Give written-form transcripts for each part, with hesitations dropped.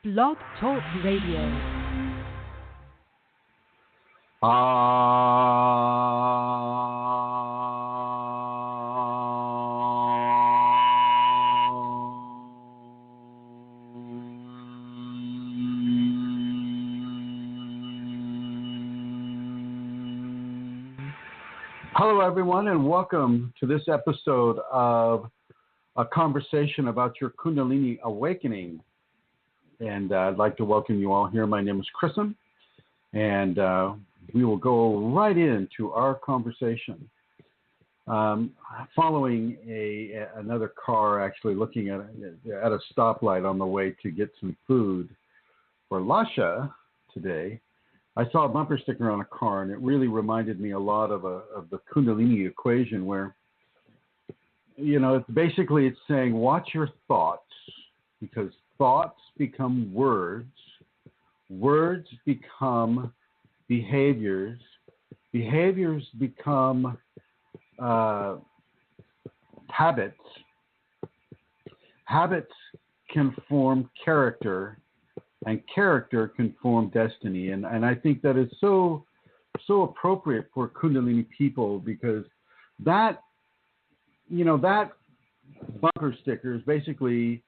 BlogTalk Radio. Hello, everyone, and welcome to this episode of a conversation about your Kundalini awakening. And I'd like to welcome you all here. My name is Chrism, and we will go right into our conversation. Following another car, actually looking at a stoplight on the way to get some food for Lasha today, I saw a bumper sticker on a car, and it really reminded me a lot of the Kundalini equation, where, you know, it's saying, watch your thoughts, because thoughts become words, words become behaviors, behaviors become habits, habits can form character, and character can form destiny. And I think that is so appropriate for Kundalini people, because that, you know, that bumper sticker is basically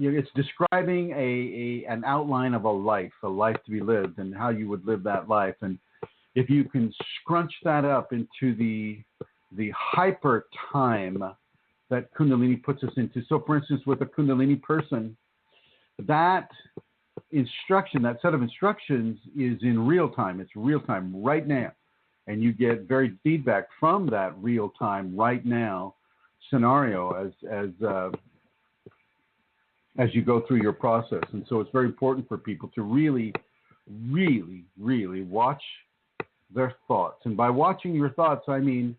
it's describing an outline of a life to be lived, and how you would live that life. And if you can scrunch that up into the hyper time that Kundalini puts us into. So, for instance, with a Kundalini person, that instruction, that set of instructions is in real time. It's real time right now. And you get very feedback from that real time right now scenario as you go through your process. And so it's very important for people to really, really, really watch their thoughts. And by watching your thoughts, I mean,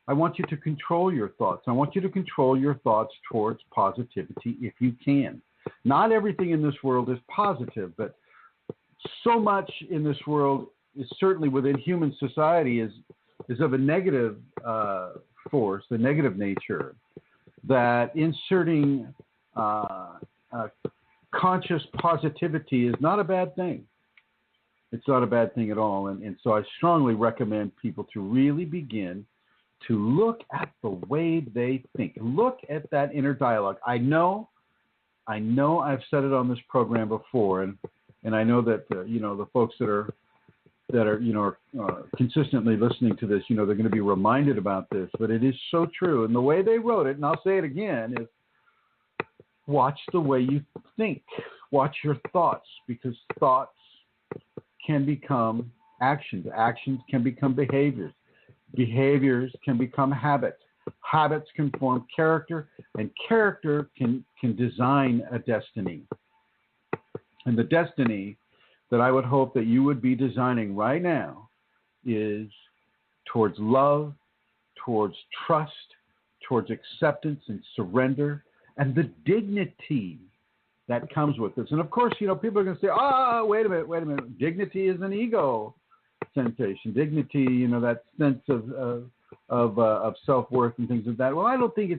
I want you to control your thoughts. I want you to control your thoughts towards positivity if you can. Not everything in this world is positive, but so much in this world is certainly within human society is of a negative force, a negative nature, that inserting conscious positivity is not a bad thing. It's not a bad thing at all. And so I strongly recommend people to really begin to look at the way they think. Look at that inner dialogue. I know I've said it on this program before, and I know that the folks that are consistently listening to this, they're going to be reminded about this, but it is so true. And the way they wrote it, and I'll say it again, is watch the way you think. Watch your thoughts, because thoughts can become actions. Actions can become behaviors. Behaviors can become habits. Habits can form character, and character can design a destiny. And the destiny that I would hope that you would be designing right now is towards love, towards trust, towards acceptance and surrender, and the dignity that comes with this. And of course, people are going to say, wait a minute. Dignity is an ego sensation. Dignity, that sense of self-worth and things like that. Well, I don't think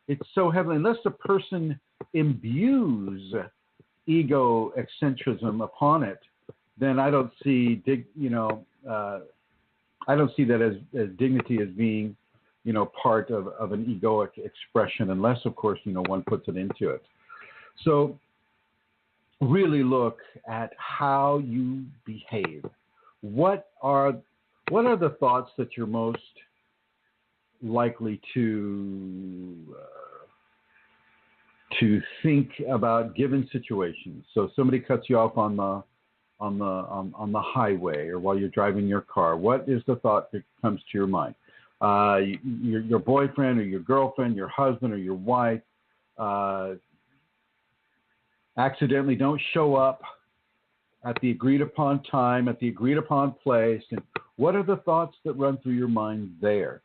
it's so heavily, unless the person imbues ego excentrism upon it, then I don't see I don't see that as dignity as being part of an egoic expression, unless of course one puts it into it. So really look at how you behave. What are the thoughts that you're most likely to think about given situations? So somebody cuts you off on the highway, or while you're driving your car. What is the thought that comes to your mind? Your boyfriend or your girlfriend, your husband or your wife accidentally don't show up at the agreed upon time, at the agreed upon place, and what are the thoughts that run through your mind there?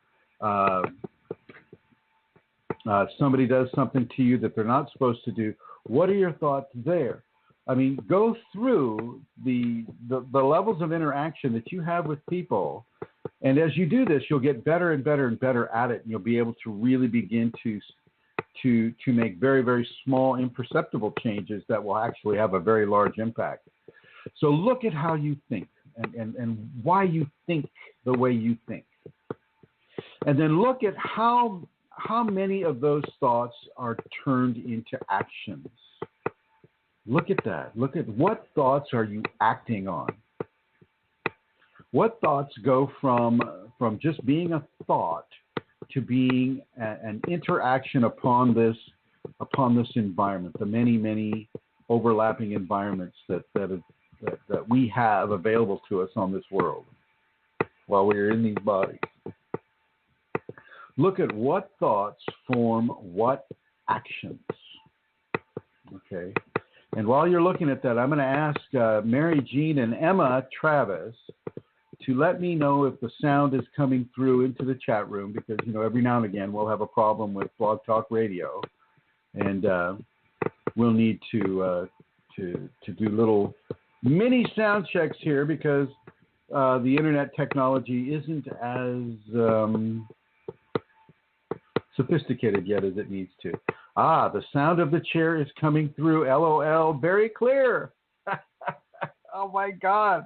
Somebody does something to you that they're not supposed to do. What are your thoughts there? I mean, go through the levels of interaction that you have with people, and as you do this, you'll get better and better and better at it, and you'll be able to really begin to to make very, very small, imperceptible changes that will actually have a very large impact. So look at how you think and why you think the way you think. And then look at how many of those thoughts are turned into actions. Look at that. Look at what thoughts are you acting on. What thoughts go from just being a thought to being an interaction upon this environment, the many, many overlapping environments that we have available to us on this world while we are in these bodies. Look at what thoughts form what actions. Okay. And while you're looking at that, I'm going to ask Mary Jean and Emma Travis to let me know if the sound is coming through into the chat room, because, you know, every now and again we'll have a problem with BlogTalk Radio, and we'll need to do little mini sound checks here because the internet technology isn't as sophisticated yet as it needs to. The sound of the chair is coming through. LOL, very clear. Oh my God.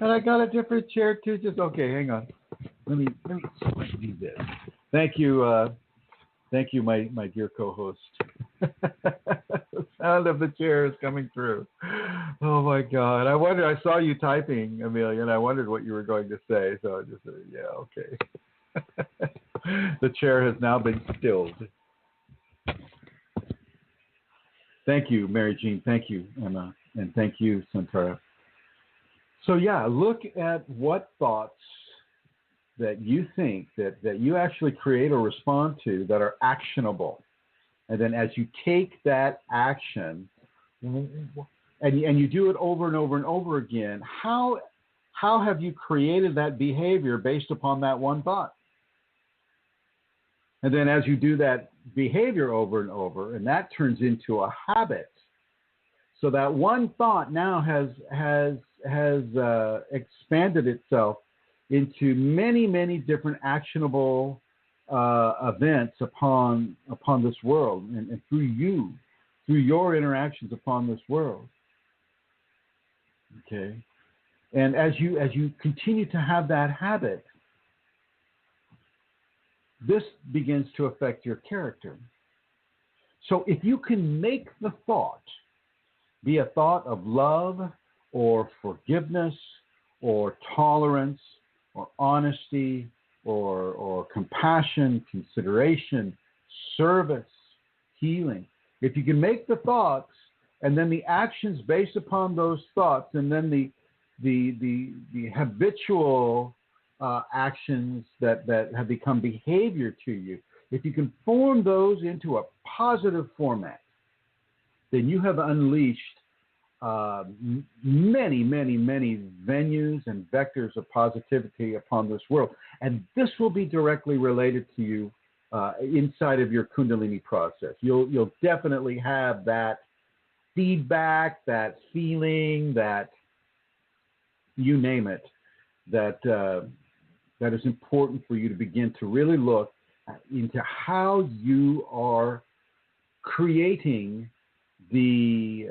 And I got a different chair too. Just okay, hang on. Let me do this. Thank you, my dear co-host. The sound of the chair is coming through. Oh my God! I saw you typing, Amelia, and I wondered what you were going to say. So I just said, yeah, okay. The chair has now been stilled. Thank you, Mary Jean. Thank you, Emma, and thank you, Santara. So yeah, look at what thoughts that you think that you actually create or respond to that are actionable. And then as you take that action and you do it over and over and over again, how have you created that behavior based upon that one thought? And then as you do that behavior over and over, and that turns into a habit, so that one thought now has expanded itself into many, many different actionable events upon this world, and through your interactions upon this world. Okay, and as you continue to have that habit, this begins to affect your character. So if you can make the thought be a thought of love or forgiveness or tolerance or honesty or compassion, consideration, service, healing, if you can make the thoughts and then the actions based upon those thoughts, and then the habitual actions that have become behavior to you, if you can form those into a positive format, then you have unleashed many, many, many venues and vectors of positivity upon this world. And this will be directly related to you inside of your Kundalini process. You'll definitely have that feedback, that feeling, that you name it, that is important for you to begin to really look into how you are creating the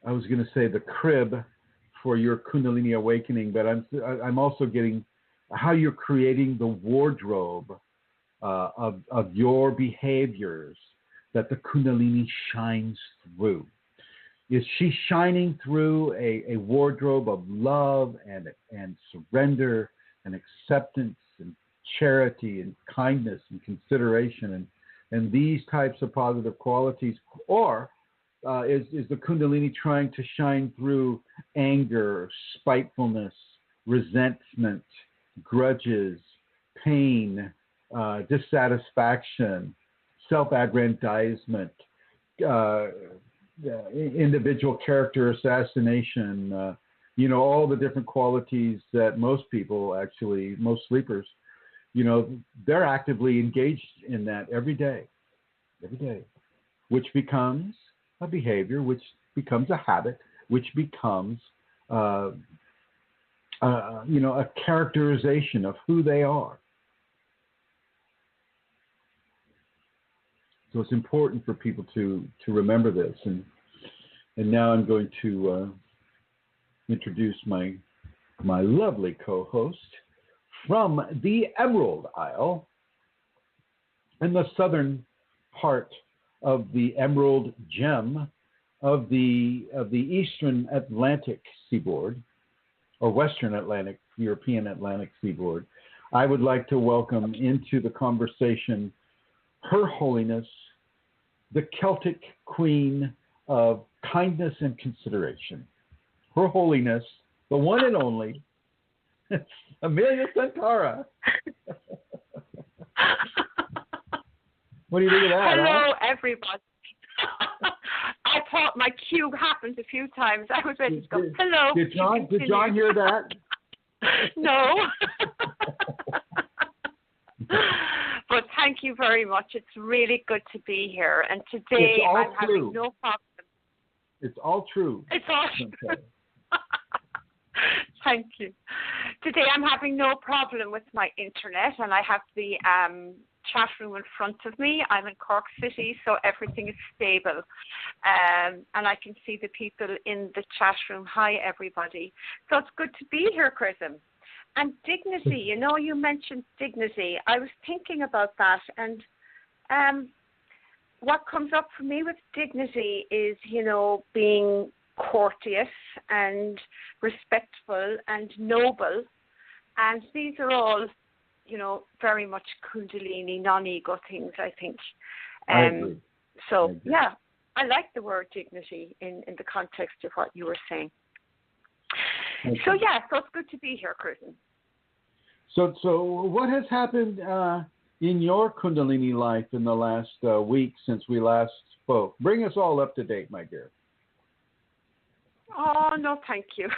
I was going to say the crib for your Kundalini awakening, but I'm also getting how you're creating the wardrobe of your behaviors that the Kundalini shines through. Is she shining through a wardrobe of love and surrender and acceptance and charity and kindness and consideration and these types of positive qualities? Or is the Kundalini trying to shine through anger, spitefulness, resentment, grudges, pain, dissatisfaction, self-aggrandizement, individual character assassination, all the different qualities that most people, actually, most sleepers, they're actively engaged in that every day, which becomes a behavior, which becomes a habit, which becomes, a characterization of who they are. So it's important for people to remember this. And now I'm going to introduce my lovely co-host from the Emerald Isle in the southern part of the Emerald Gem of the Eastern Atlantic seaboard, or Western Atlantic, European Atlantic seaboard. I would like to welcome into the conversation Her Holiness, the Celtic Queen of Kindness and Consideration. Her Holiness, the one and only, Amelia Santara. What do you think of that? Hello, everybody. I thought my cue happened a few times. I was ready to go, hello. Did John hear that? No. But thank you very much. It's really good to be here. And today I'm having no problem. It's all true. It's all true. Thank you. Today I'm having no problem with my internet, and I have the chat room in front of me. I'm in Cork City, so everything is stable. And I can see the people in the chat room. Hi, everybody. So it's good to be here, Chrism. And dignity, you mentioned dignity. I was thinking about that, and what comes up for me with dignity is, being courteous and respectful and noble. And these are all, very much Kundalini, non-ego things, I think. I agree. So, yeah, I like the word dignity in the context of what you were saying. Okay. So it's good to be here, Chrism. So what has happened in your Kundalini life in the last week since we last spoke? Bring us all up to date, my dear. Oh, no, thank you.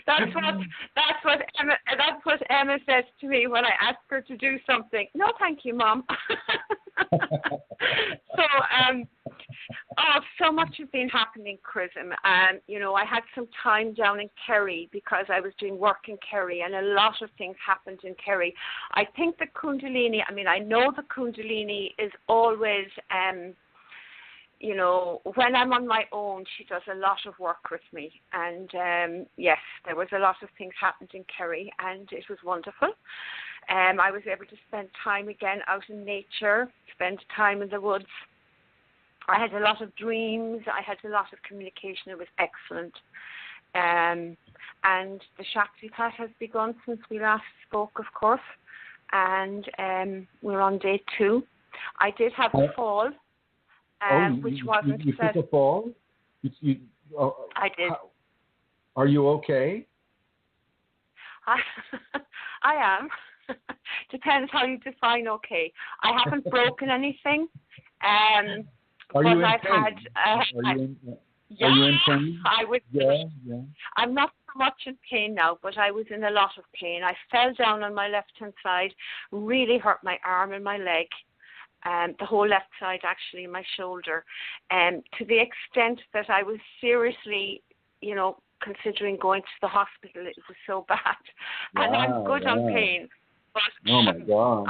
That's what Emma says to me when I ask her to do something. No, thank you, Mom. So much has been happening, Chrism. I had some time down in Kerry because I was doing work in Kerry, and a lot of things happened in Kerry. I think the Kundalini, I know the Kundalini is always, when I'm on my own, she does a lot of work with me. And yes, there was a lot of things happened in Kerry, and it was wonderful. I was able to spend time again out in nature, spend time in the woods. I had a lot of dreams. I had a lot of communication. It was excellent. And the Shakti Path has begun since we last spoke, of course. And we're on day 2. I did have a fall, which wasn't you took a fall? I did. Are you okay? I am. Depends how you define okay. I haven't broken anything. Are you in pain? Are you in pain? I was. Yeah. I'm not so much in pain now, but I was in a lot of pain. I fell down on my left-hand side, really hurt my arm and my leg, the whole left side actually, my shoulder, to the extent that I was seriously, considering going to the hospital. It was so bad, and I'm good on pain. But oh my God!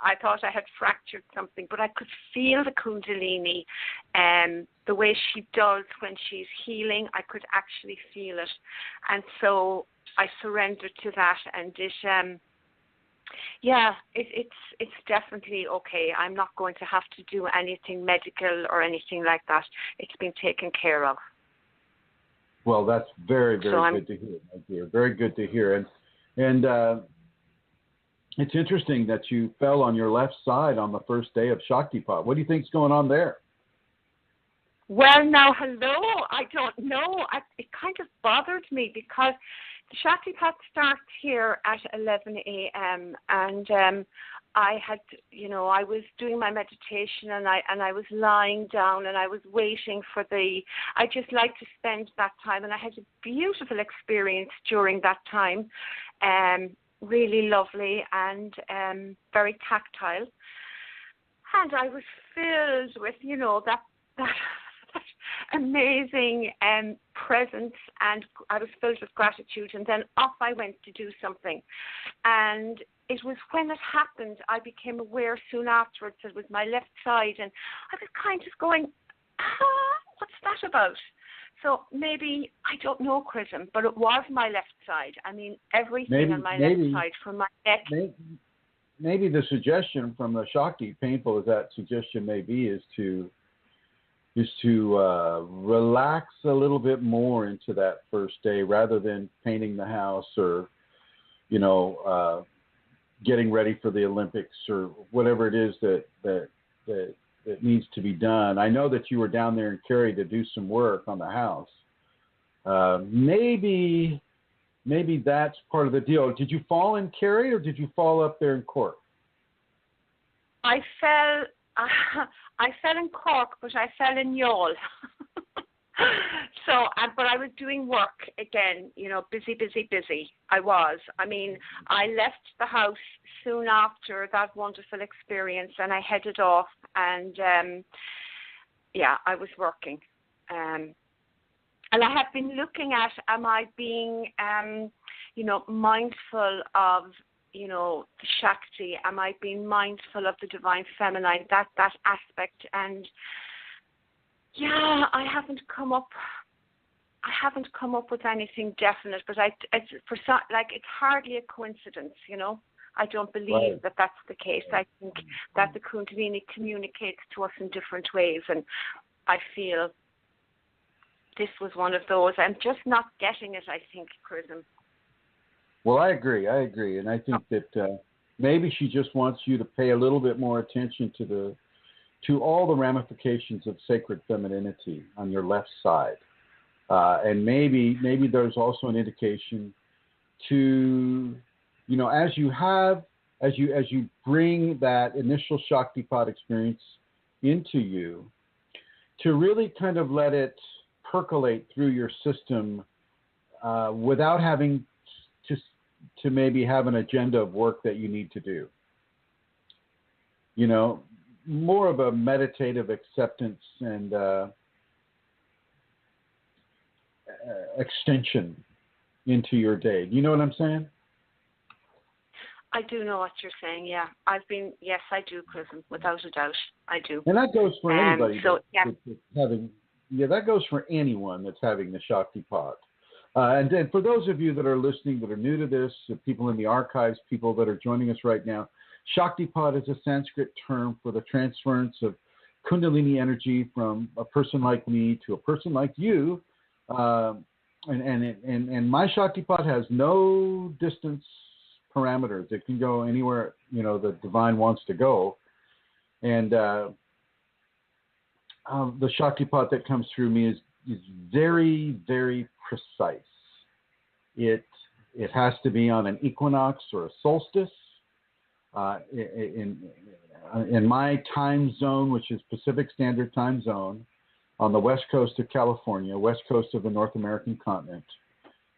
I thought I had fractured something, but I could feel the Kundalini, the way she does when she's healing. I could actually feel it, and so I surrendered to that, and it's definitely okay. I'm not going to have to do anything medical or anything like that. It's been taken care of. Well, that's very, very good to hear, my dear. Very good to hear, and. It's interesting that you fell on your left side on the first day of Shaktipat. What do you think's going on there? Well, now, hello. I don't know. It kind of bothered me because the Shaktipat starts here at 11 a.m. and I had, I was doing my meditation and I was lying down and I was waiting for I just like to spend that time, and I had a beautiful experience during that time. Really lovely and very tactile, and I was filled with that amazing presence, and I was filled with gratitude, and then off I went to do something. And it was when it happened, I became aware soon afterwards it was my left side, and I was kind of going, what's that about? So maybe, I don't know, Chrism, but it was my left side. I mean, everything on my left side, from my neck. Maybe the suggestion from the Shakti, painful as that suggestion may be, is to relax a little bit more into that first day, rather than painting the house or, getting ready for the Olympics or whatever it is that needs to be done. I know that you were down there in Cary to do some work on the house. Maybe that's part of the deal. Did you fall in Cary, or did you fall up there in Cork? I fell in Cork, but I fell in Youghal. So, but I was doing work again, busy. I was. I mean, I left the house soon after that wonderful experience, and I headed off, and I was working. And I have been looking at, am I being, mindful of, the Shakti? Am I being mindful of the divine feminine, that aspect? And I haven't come up with anything definite, but it's hardly a coincidence, I don't believe that that's the case. I think that the Kundalini communicates to us in different ways, and I feel this was one of those. I'm just not getting it, I think, Chrism. Well, I agree, and I think that maybe she just wants you to pay a little bit more attention to all the ramifications of sacred femininity on your left side, and maybe there's also an indication to, as you bring that initial Shaktipat experience into you, to really kind of let it percolate through your system without having to maybe have an agenda of work that you need to do. More of a meditative acceptance and extension into your day. You know what I'm saying? I do know what you're saying, yeah. Yes, I do, Chrism, without a doubt. I do. And that goes for anybody that goes for anyone that's having the Shaktipat. And then for those of you that are listening that are new to this, people in the archives, people that are joining us right now, Shaktipat is a Sanskrit term for the transference of Kundalini energy from a person like me to a person like you. And my Shaktipat has no distance parameters. It can go anywhere, the divine wants to go. And the Shaktipat that comes through me is very, very precise. It has to be on an equinox or a solstice. In my time zone, which is Pacific Standard Time Zone, on the west coast of California, west coast of the North American continent,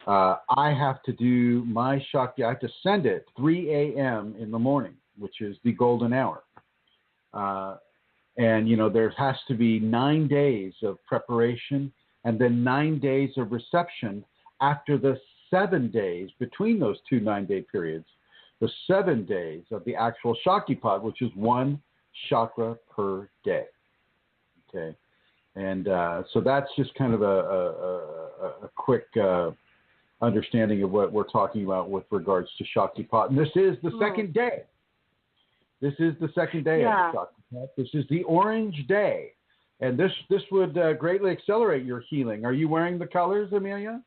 I have to do my Shakti. I have to send it 3 a.m. in the morning, which is the golden hour. And, there has to be 9 days of preparation and then 9 days of reception after the 7 days between those two 9-day periods. The 7 days of the actual Shaktipat, which is one chakra per day. Okay. And so that's just kind of a quick understanding of what we're talking about with regards to Shaktipat. And this is the second day. This is the second day of the Shaktipat. This is the orange day. And this would greatly accelerate your healing. Are you wearing the colors, Amelia?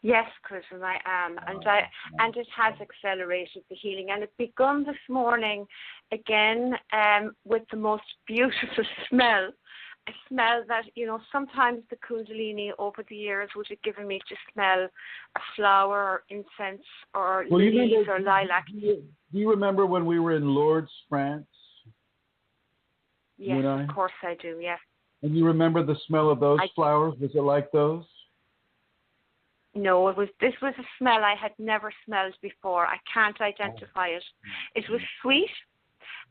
Yes, Chrism, I am, and it has accelerated the healing, and it begun this morning again with the most beautiful smell. A smell that, sometimes the Kundalini over the years would have given me to smell a flower or incense or lilies or lilac. Do you remember when we were in Lourdes, France? Yes, of course I do, yes. And you remember the smell of those flowers? Was it like those? No, this was a smell I had never smelled before. I can't identify it. It was sweet,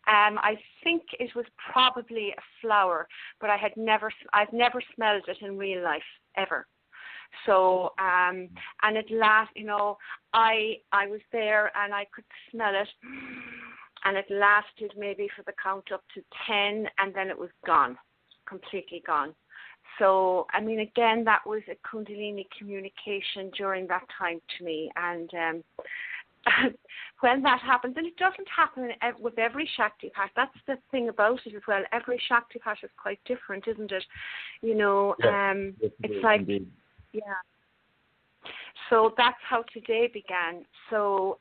I think it was probably a flower, but I've never smelled it in real life ever. So, and it I was there and I could smell it, and it lasted maybe for the count up to 10, and then it was gone, completely gone. So, I mean, again, that was a Kundalini communication during that time to me. And when that happens, and it doesn't happen with every Shaktipat, that's the thing about it as well. Every Shaktipat is quite different, isn't it? Yes, it's like, indeed. yeah. So that's how today began. So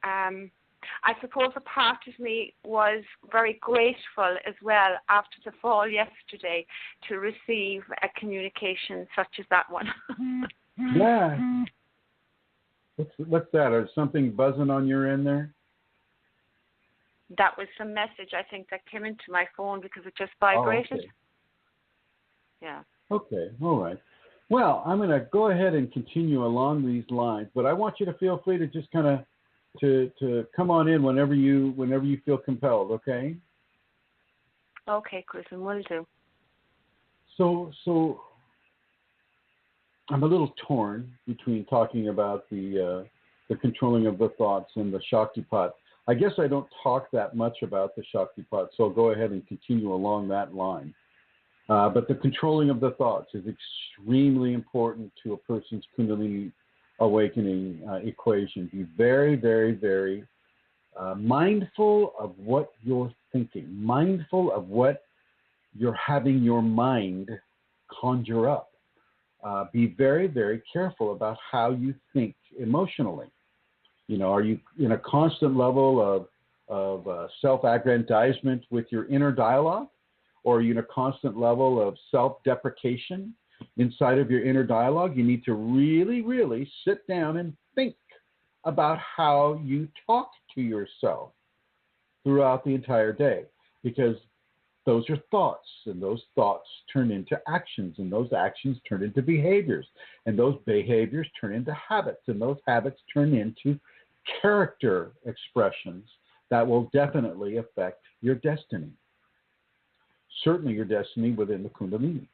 I suppose a part of me was very grateful as well after the fall yesterday to receive a communication such as that one. Yeah. What's that? Is something buzzing on your end there? That was some message, I think, that came into my phone because it just vibrated. Oh, okay. Yeah. Okay. All right. Well, I'm going to go ahead and continue along these lines, but I want you to feel free to just kind of to come on in whenever you feel compelled. Okay. Okay, Chrism, will do. So I'm a little torn between talking about the controlling of the thoughts and the Shaktipat. I guess I don't talk that much about the Shaktipat, so I'll go ahead and continue along that line. But the controlling of the thoughts is extremely important to a person's Kundalini awakening equation. Be very, very, very mindful of what you're thinking, mindful of what you're having your mind conjure up. Be very, very careful about how you think emotionally. Are you in a constant level of self-aggrandizement with your inner dialogue? Or are you in a constant level of self-deprecation inside of your inner dialogue? You need to really, really sit down and think about how you talk to yourself throughout the entire day, because those are thoughts, and those thoughts turn into actions, and those actions turn into behaviors, and those behaviors turn into habits, and those habits turn into character expressions that will definitely affect your destiny. Certainly your destiny within the Kundalini.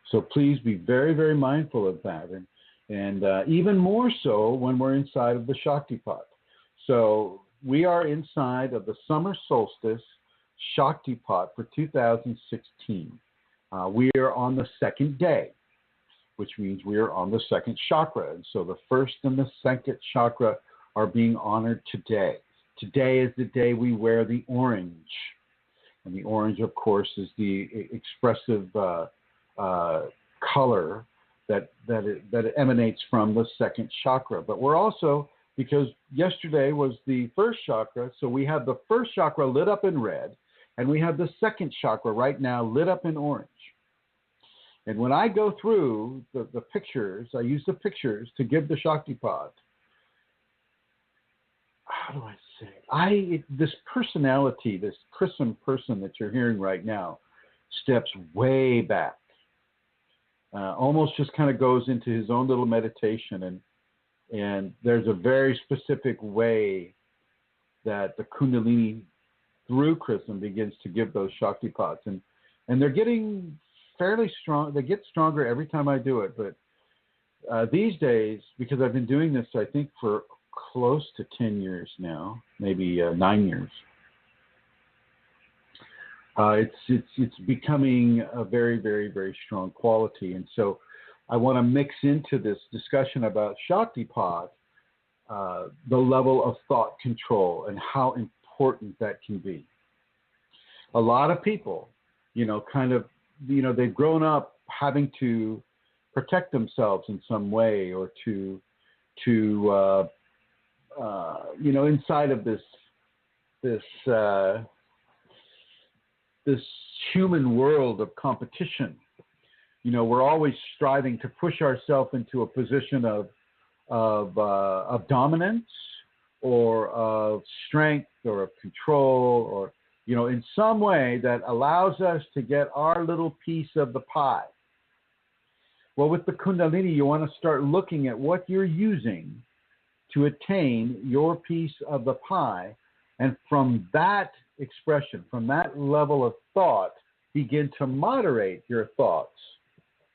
So please be very, very mindful of that, and even more so when we're inside of the Shaktipat. So we are inside of the summer solstice Shaktipat for 2016. We are on the second day, which means we are on the second chakra. And so the first and the second chakra are being honored today. Today is the day we wear the orange. And the orange, of course, is the expressive color that emanates from the second chakra. But we're also, because yesterday was the first chakra, so we have the first chakra lit up in red, and we have the second chakra right now lit up in orange. And when I go through the pictures, I use the pictures to give the Shaktipat. How do I say? This personality, this Chrism person that you're hearing right now, steps way back. Almost just kind of goes into his own little meditation, and there's a very specific way that the Kundalini through Chrism begins to give those Shaktipats, and they're getting fairly strong. They get stronger every time I do it, but these days, because I've been doing this, I think for close to 10 years now, maybe 9 years. It's becoming a very, very, very strong quality. And so I want to mix into this discussion about Shaktipat, the level of thought control and how important that can be. A lot of people, they've grown up having to protect themselves in some way, or to inside of this human world of competition. We're always striving to push ourselves into a position of dominance, or of strength, or of control, or in some way that allows us to get our little piece of the pie. Well, with the Kundalini, you want to start looking at what you're using to attain your piece of the pie, And from that expression, from that level of thought, begin to moderate your thoughts.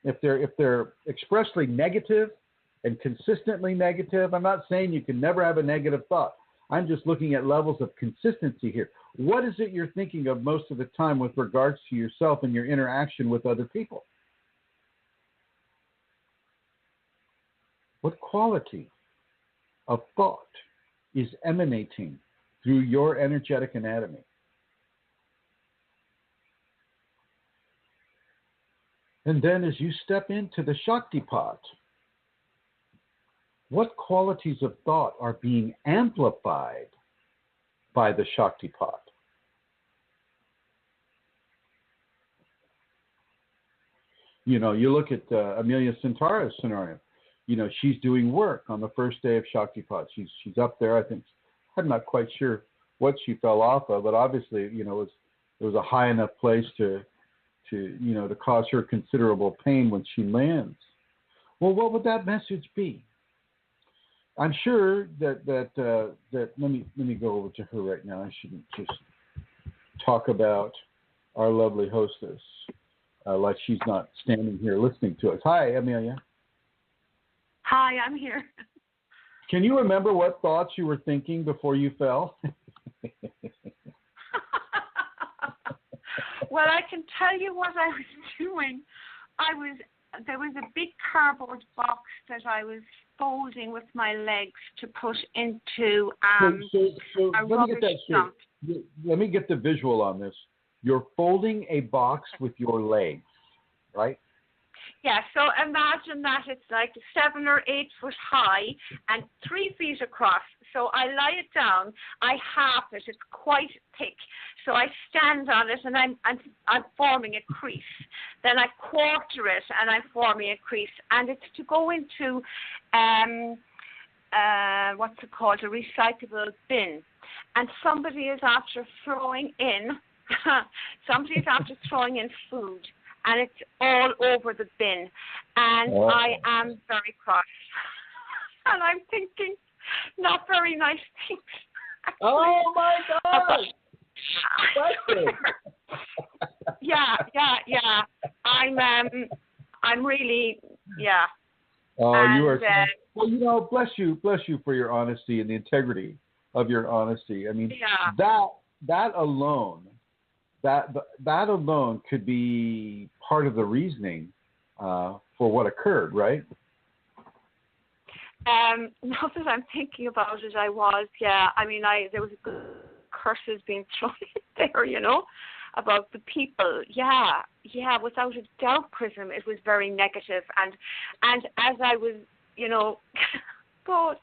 If they're expressly negative and consistently negative, I'm not saying you can never have a negative thought. I'm just looking at levels of consistency here. What is it you're thinking of most of the time with regards to yourself and your interaction with other people? What quality of thought is emanating through your energetic anatomy? And then as you step into the Shakti pot, what qualities of thought are being amplified by the Shakti pot? You know, you look at Amelia Santara's scenario. You know, she's doing work on the first day of Shakti pot. She's up there. I think I'm not quite sure what she fell off of, but obviously, you know, it was a high enough place to cause her considerable pain when she lands. Well, what would that message be? I'm sure that let me go over to her right now. I shouldn't just talk about our lovely hostess like she's not standing here listening to us. Hi, Amelia. Hi, I'm here. Can you remember what thoughts you were thinking before you fell? Well, I can tell you what I was doing. There was a big cardboard box that I was folding with my legs to put into a rubbish dump. Let me get the visual on this. You're folding a box with your legs, right? Yeah, so imagine that it's like 7 or 8 foot high and 3 feet across. So I lie it down, I half it, it's quite thick. So I stand on it and I'm forming a crease. Then I quarter it and I'm forming a crease. And it's to go into, what's it called, a recyclable bin. And somebody is after throwing in food. And it's all over the bin. And I am very cross. And I'm thinking not very nice things. Oh, my gosh. Yeah. I'm really, yeah. Oh, and, you are. Well, you know, bless you for your honesty and the integrity of your honesty. I mean, that alone could be part of the reasoning for what occurred, right? Now that I'm thinking about it, I was, yeah. I mean, there was curses being thrown in there, you know, about the people. Yeah, without a doubt, Chrism, it was very negative. And as I was, you know, God,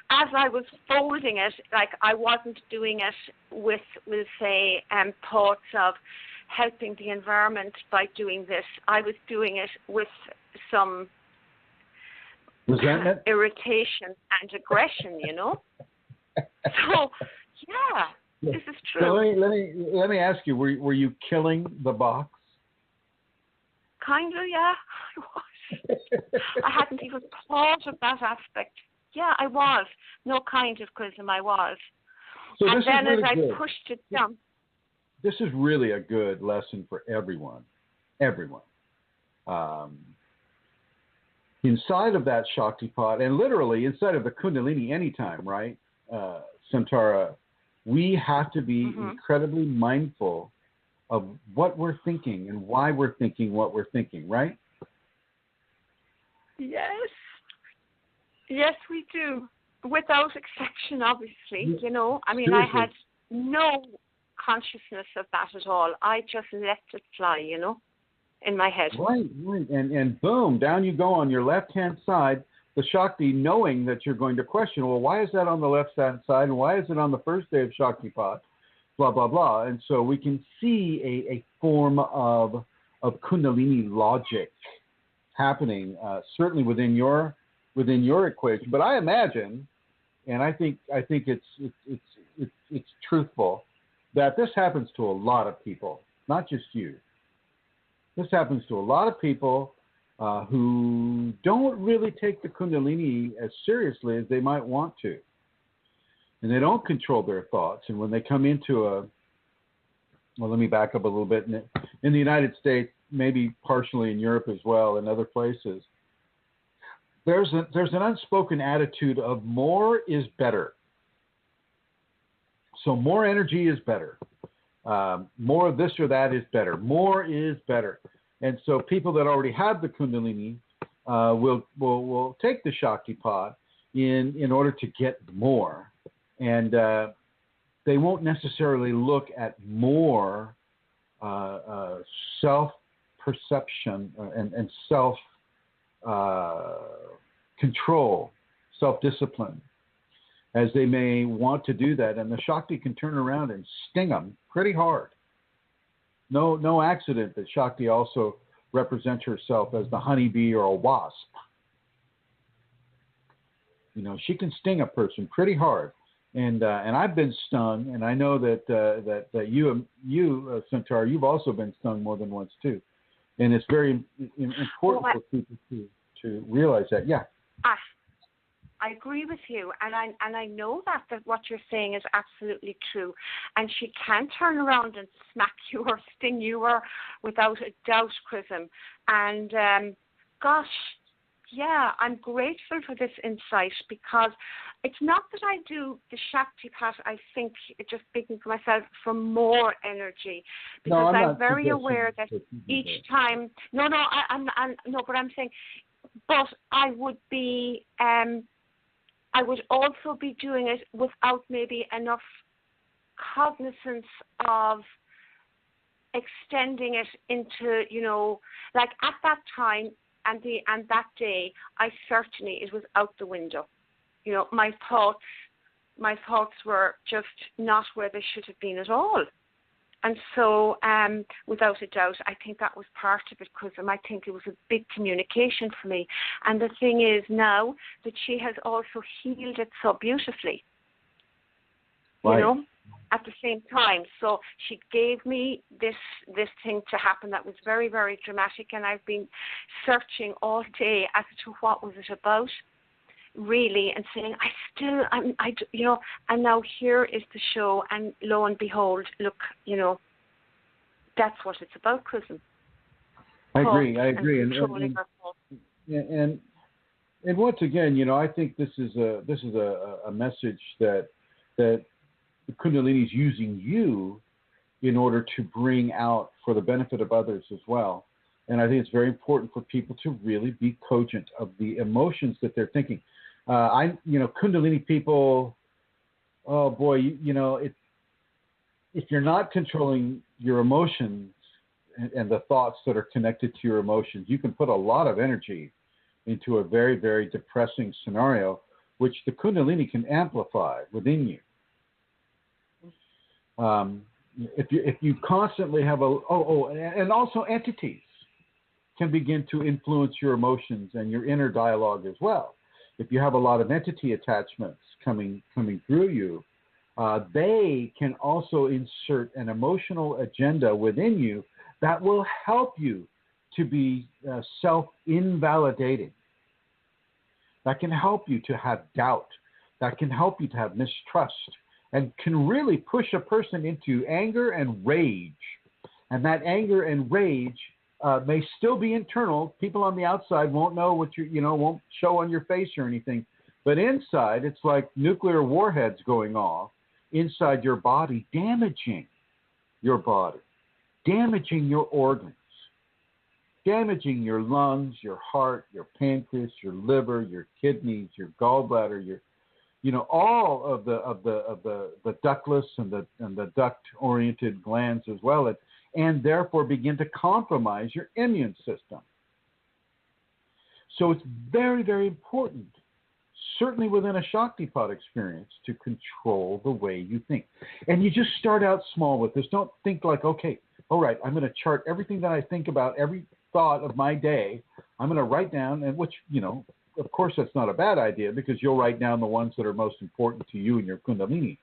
as I was folding it, like I wasn't doing it with, we'll say, thoughts of helping the environment by doing this. I was doing it with some resentment, irritation, and aggression, you know. So, yeah, this is true. So let me ask you: Were you killing the box? Kind of, yeah, I was. I hadn't even thought of that aspect. Yeah, I was. No, kind of, Chrism, I was. So and then really as good. I pushed it down. This is really a good lesson for everyone. Everyone. Inside of that Shakti pot, and literally inside of the Kundalini anytime, right, Santara, we have to be incredibly mindful of what we're thinking and why we're thinking what we're thinking, right? Yes, we do. Without exception, obviously, you know. I mean, seriously. I had no consciousness of that at all. I just let it fly, you know, in my head. Right. And boom, down you go on your left-hand side, the Shakti, knowing that you're going to question, well, why is that on the left-hand side, and why is it on the first day of Shakti pot, blah, blah, blah. And so we can see a form of Kundalini logic happening, certainly within your equation. But I imagine, and I think it's truthful, that this happens to a lot of people, not just you. This happens to a lot of people who don't really take the Kundalini as seriously as they might want to. and they don't control their thoughts. And when they come into well, let me back up a little bit. In the United States, maybe partially in Europe as well, and other places, there's an unspoken attitude of more is better. So more energy is better. More of this or that is better. More is better. And so people that already have the Kundalini will take the Shakti pot in order to get more. And they won't necessarily look at more self-perception and self-control, self-discipline, as they may want to do that. And the Shakti can turn around and sting them pretty hard. No accident that Shakti also represents herself as the honeybee or a wasp. You know, she can sting a person pretty hard. And I've been stung, and I know that you, Centaur, you've also been stung more than once too. And it's very important for people to realize that. Yeah. I agree with you, and I know that what you're saying is absolutely true. And she can turn around and smack you or sting you, or without a doubt, Chrism. And gosh, yeah, I'm grateful for this insight, because it's not that I do the Shakti Pat, I think, just speaking for myself, for more energy, because I'm very aware that each time, but I'm saying, but I would be, I would also be doing it without maybe enough cognizance of extending it into, like at that time and that day, it was out the window. My thoughts were just not where they should have been at all. And so, without a doubt, I think that was part of it, because I think it was a big communication for me. And the thing is now that she has also healed it so beautifully, right, at the same time. So she gave me this thing to happen that was very, very dramatic, and I've been searching all day as to what was it about, really, and saying, and now here is the show, and lo and behold, look, that's what it's about, Chrism. I agree. And once again, I think this is a message that the Kundalini is using you in order to bring out for the benefit of others as well. And I think it's very important for people to really be cogent of the emotions that they're thinking. Kundalini people, oh boy, if you're not controlling your emotions and the thoughts that are connected to your emotions, you can put a lot of energy into a very, very depressing scenario, which the Kundalini can amplify within you. If you constantly have and also entities can begin to influence your emotions and your inner dialogue as well. If you have a lot of entity attachments coming through you, they can also insert an emotional agenda within you that will help you to be self-invalidating. That can help you to have doubt. That can help you to have mistrust, and can really push a person into anger and rage. And that anger and rage may still be internal. People on the outside won't know what won't show on your face or anything. But inside, it's like nuclear warheads going off inside your body, damaging your body, damaging your organs, damaging your lungs, your heart, your pancreas, your liver, your kidneys, your gallbladder, all of the ductless and the duct-oriented glands as well, and therefore begin to compromise your immune system. So it's very, very important, certainly within a Shaktipat experience, to control the way you think. And you just start out small with this. Don't think like, okay, all right, I'm going to chart everything that I think about, every thought of my day. I'm going to write down, and which, of course, that's not a bad idea, because you'll write down the ones that are most important to you and your Kundalini.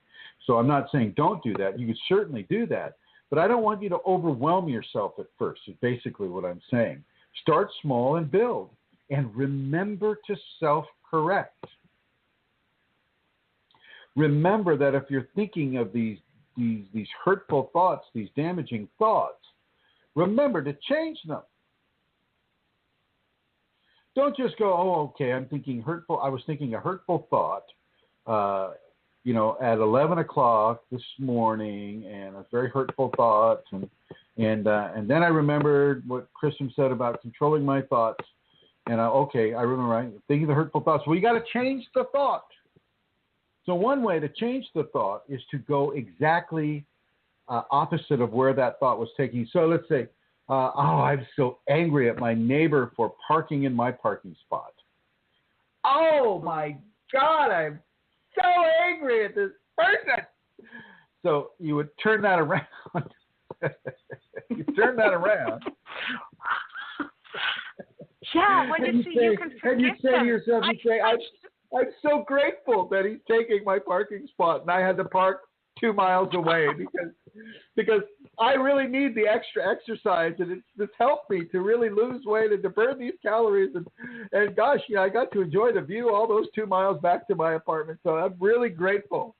So I'm not saying don't do that. You could certainly do that. But I don't want you to overwhelm yourself at first, is basically what I'm saying. Start small and build. And remember to self-correct. remember that if you're thinking of these hurtful thoughts, these damaging thoughts, remember to change them. Don't just go, oh, okay, I was thinking a hurtful thought, at 11 o'clock this morning, and a very hurtful thought, and then I remembered what Chrism said about controlling my thoughts, and I remember thinking the hurtful thoughts. Well, you got to change the thought. So one way to change the thought is to go exactly opposite of where that thought was taking. So let's say, I'm so angry at my neighbor for parking in my parking spot. Oh my God, I'm so angry at this person. So you would turn that around. You turn that around. Yeah, when you can forgive and you say them. to yourself, I'm so grateful that he's taking my parking spot, and I had to park 2 miles away because I really need the extra exercise, and it's helped me to really lose weight and to burn these calories, and gosh, I got to enjoy the view all those 2 miles back to my apartment. So I'm really grateful.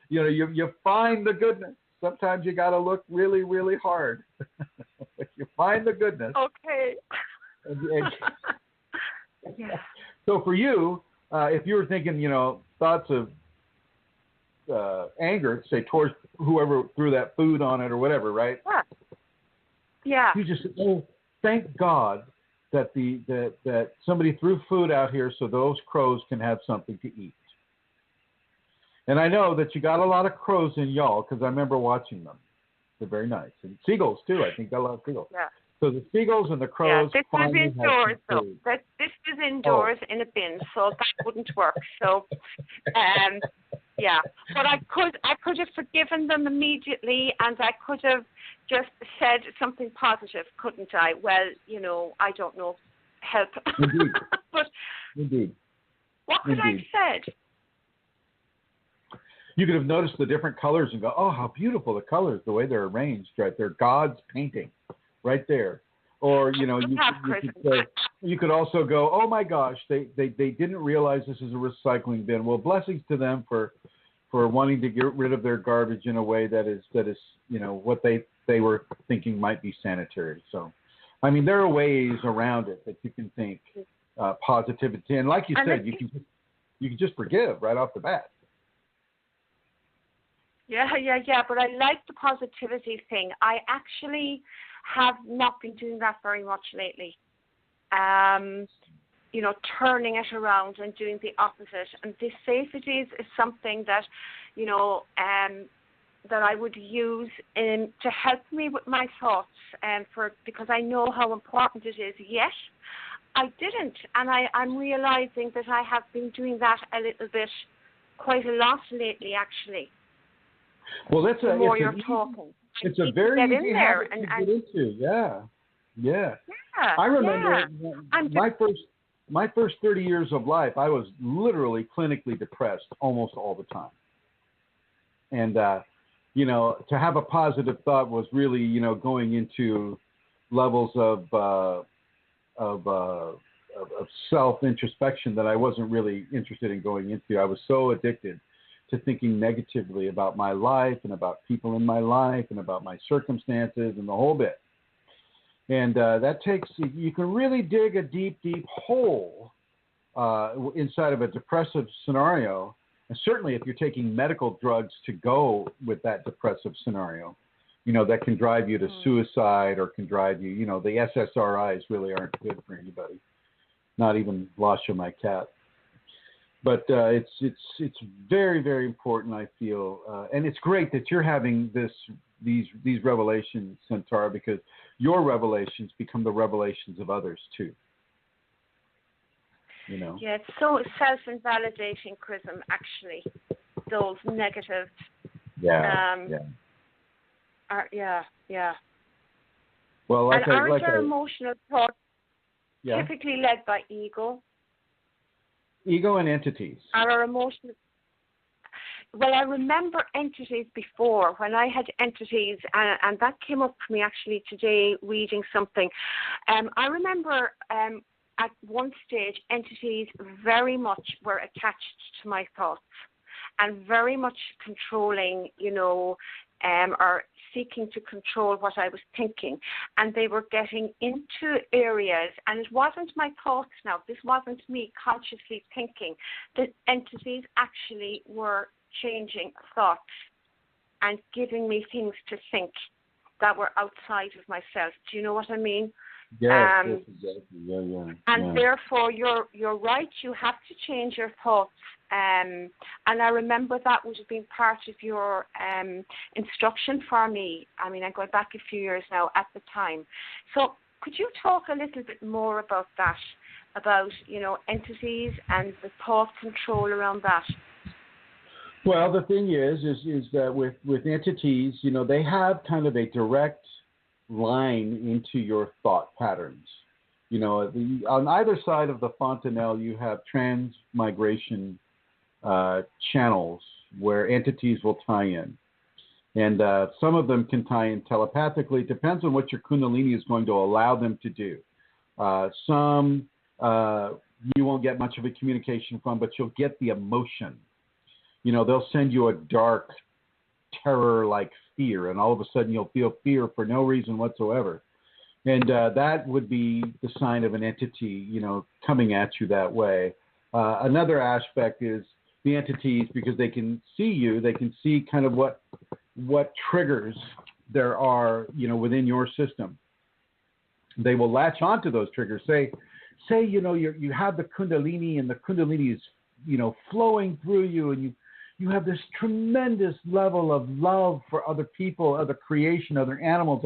You find the goodness. Sometimes you got to look really, really hard. You find the goodness. Okay. Yeah. So for you, if you were thinking, thoughts of anger, say towards whoever threw that food on it or whatever, right? Yeah. You just thank God that that somebody threw food out here so those crows can have something to eat. And I know that you got a lot of crows in y'all because I remember watching them. They're very nice. And seagulls too. I think got a lot of seagulls. Yeah. So the seagulls and the crows. Yeah, this was indoors, though. This was indoors in a bin, so that wouldn't work. So, yeah. But I could have forgiven them immediately, and I could have just said something positive, couldn't I? Well, I don't know, help. Indeed. But Indeed. What could I have said? You could have noticed the different colors and go, oh, how beautiful the colors, the way they're arranged, right? They're God's painting right there. Or, you could also go, oh, my gosh, they didn't realize this is a recycling bin. Well, blessings to them for wanting to get rid of their garbage in a way that is what they were thinking might be sanitary. So, I mean, there are ways around it that you can think positivity. And like you said, you can just forgive right off the bat. Yeah. But I like the positivity thing. I actually have not been doing that very much lately. Turning it around and doing the opposite. And this safeties is something that, that I would use to help me with my thoughts, because I know how important it is. Yet I didn't, and I'm realizing that I have been doing that a little bit, quite a lot lately, actually. Well, the more you're talking. It's a very easy habit to get into. Yeah. I remember my first 30 years of life, I was literally clinically depressed almost all the time. And, to have a positive thought was really, going into levels of self-introspection that I wasn't really interested in going into. I was so addicted to thinking negatively about my life and about people in my life and about my circumstances and the whole bit. And that takes, you can really dig a deep, deep hole inside of a depressive scenario. And certainly if you're taking medical drugs to go with that depressive scenario, that can drive you to suicide or can drive you, the SSRIs really aren't good for anybody, not even Lasha, my cat. But it's very, very important, I feel, and it's great that you're having these revelations, Centaur, because your revelations become the revelations of others too. Yeah, it's so self-invalidating, Chrism. Actually, those negative. Yeah. Well, aren't our emotional thoughts typically led by ego? Ego and entities. Our emotional. Well, I remember entities before, when I had entities, and that came up for me actually today reading something. I remember at one stage entities very much were attached to my thoughts. and very much controlling, or seeking to control what I was thinking. And they were getting into areas, and it wasn't my thoughts now. This wasn't me consciously thinking. The entities actually were changing thoughts and giving me things to think that were outside of myself. Do you know what I mean? Yes, exactly. Yeah. And therefore, you're right. You have to change your thoughts. And I remember that would have been part of your instruction for me. I mean, I'm going back a few years now at the time. So could you talk a little bit more about that, about, entities and the thought control around that? Well, the thing is that with entities, they have kind of a direct line into your thought patterns. On either side of the fontanelle, you have transmigration channels where entities will tie in. And some of them can tie in telepathically. It depends on what your Kundalini is going to allow them to do. Some you won't get much of a communication from, but you'll get the emotion. They'll send you a dark, terror-like fear, and all of a sudden you'll feel fear for no reason whatsoever. And that would be the sign of an entity, coming at you that way. Another aspect is the entities, because they can see you, they can see kind of what triggers there are, within your system. They will latch onto those triggers. Say you have the Kundalini, and the Kundalini is, flowing through you, and you have this tremendous level of love for other people, other creation, other animals,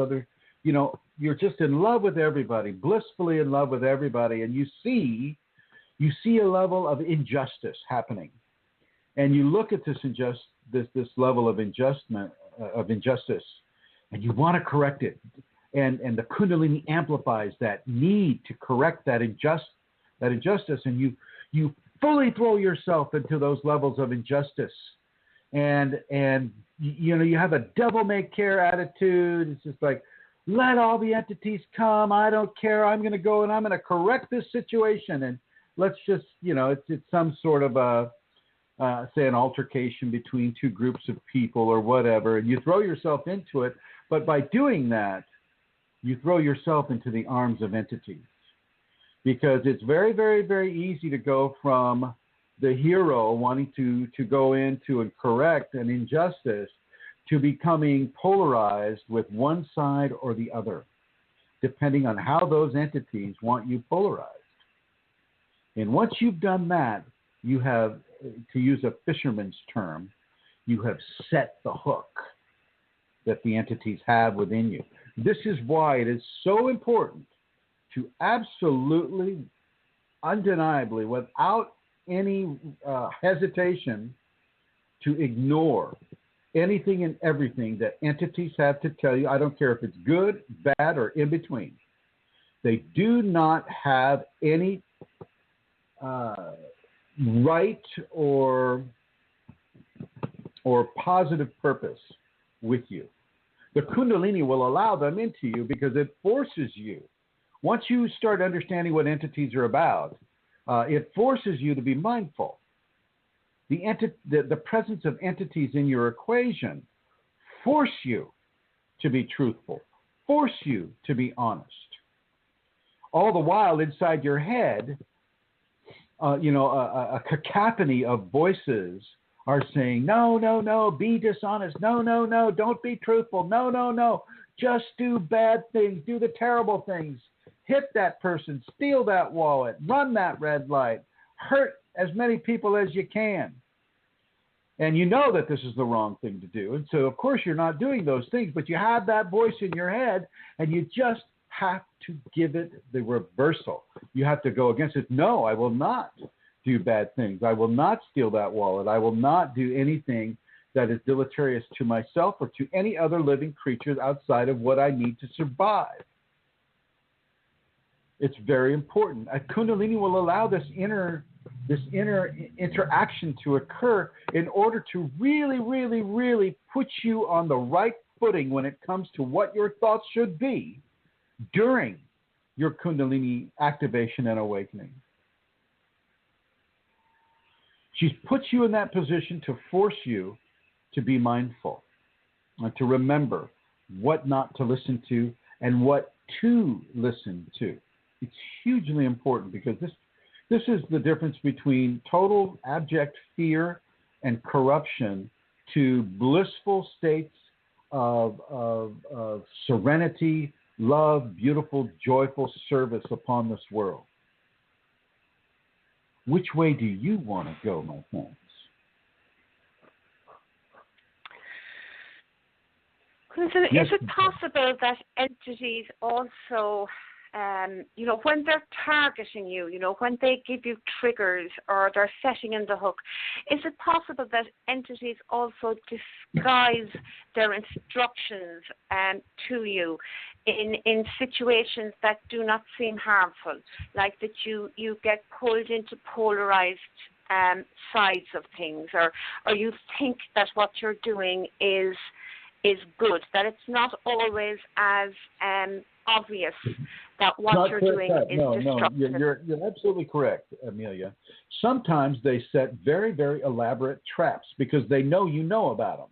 you're just in love with everybody, blissfully in love with everybody, and you see a level of injustice happening. And you look at this level of injustice, and you want to correct it. And the Kundalini amplifies that need to correct that injustice, and you fully throw yourself into those levels of injustice, and you have a devil-may-care attitude. It's just like, let all the entities come. I don't care. I'm going to go and I'm going to correct this situation. And let's just, it's some sort of say an altercation between two groups of people or whatever, and you throw yourself into it. But by doing that, you throw yourself into the arms of entities. Because it's very, very, very easy to go from the hero wanting to go into and correct an injustice to becoming polarized with one side or the other, depending on how those entities want you polarized. And once you've done that, you have, to use a fisherman's term, you have set the hook that the entities have within you. This is why it is so important to absolutely, undeniably, without any hesitation, to ignore anything and everything that entities have to tell you. I don't care if it's good, bad, or in between. They do not have any right or positive purpose with you. The Kundalini will allow them into you because it forces you. Once you start understanding what entities are about, it forces you to be mindful. The presence of entities in your equation force you to be truthful, force you to be honest. All the while inside your head, a cacophony of voices are saying, no, be dishonest. No, don't be truthful. No, just do bad things, do the terrible things. Hit that person, steal that wallet, run that red light, hurt as many people as you can. And you know that this is the wrong thing to do. And so, of course, you're not doing those things, but you have that voice in your head, and you just have to give it the reversal. You have to go against it. No, I will not do bad things. I will not steal that wallet. I will not do anything that is deleterious to myself or to any other living creature outside of what I need to survive. It's very important. A Kundalini will allow this inner interaction to occur in order to really, really, really put you on the right footing when it comes to what your thoughts should be during your Kundalini activation and awakening. She puts you in that position to force you to be mindful and to remember what not to listen to and what to listen to. It's hugely important because this is the difference between total abject fear and corruption to blissful states of serenity, love, beautiful, joyful service upon this world. Which way do you want to go, my friends? Is it possible that entities also, when they're targeting you, when they give you triggers or they're setting in the hook, is it possible that entities also disguise their instructions to you in situations that do not seem harmful, like that you get pulled into polarized sides of things, or you think that what you're doing is good, that it's not always as obvious that what you're doing is destructive. No, you're absolutely correct, Amelia. Sometimes they set very, very elaborate traps because they know you know about them.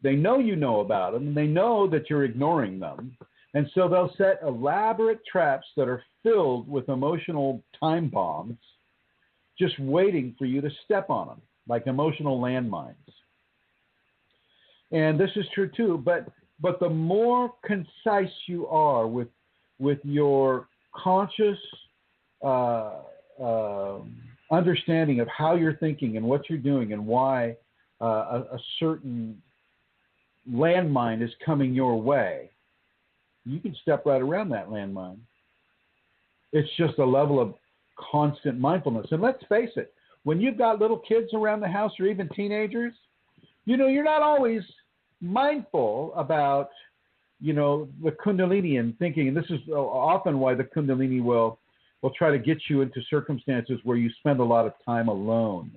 They know you know about them, and they know that you're ignoring them. And so they'll set elaborate traps that are filled with emotional time bombs, just waiting for you to step on them, like emotional landmines. And this is true too, but the more concise you are with your conscious understanding of how you're thinking and what you're doing and why a certain landmine is coming your way, you can step right around that landmine. It's just a level of constant mindfulness. And let's face it, when you've got little kids around the house or even teenagers, you're not always mindful about, the Kundalini and thinking. And this is often why the Kundalini will try to get you into circumstances where you spend a lot of time alone,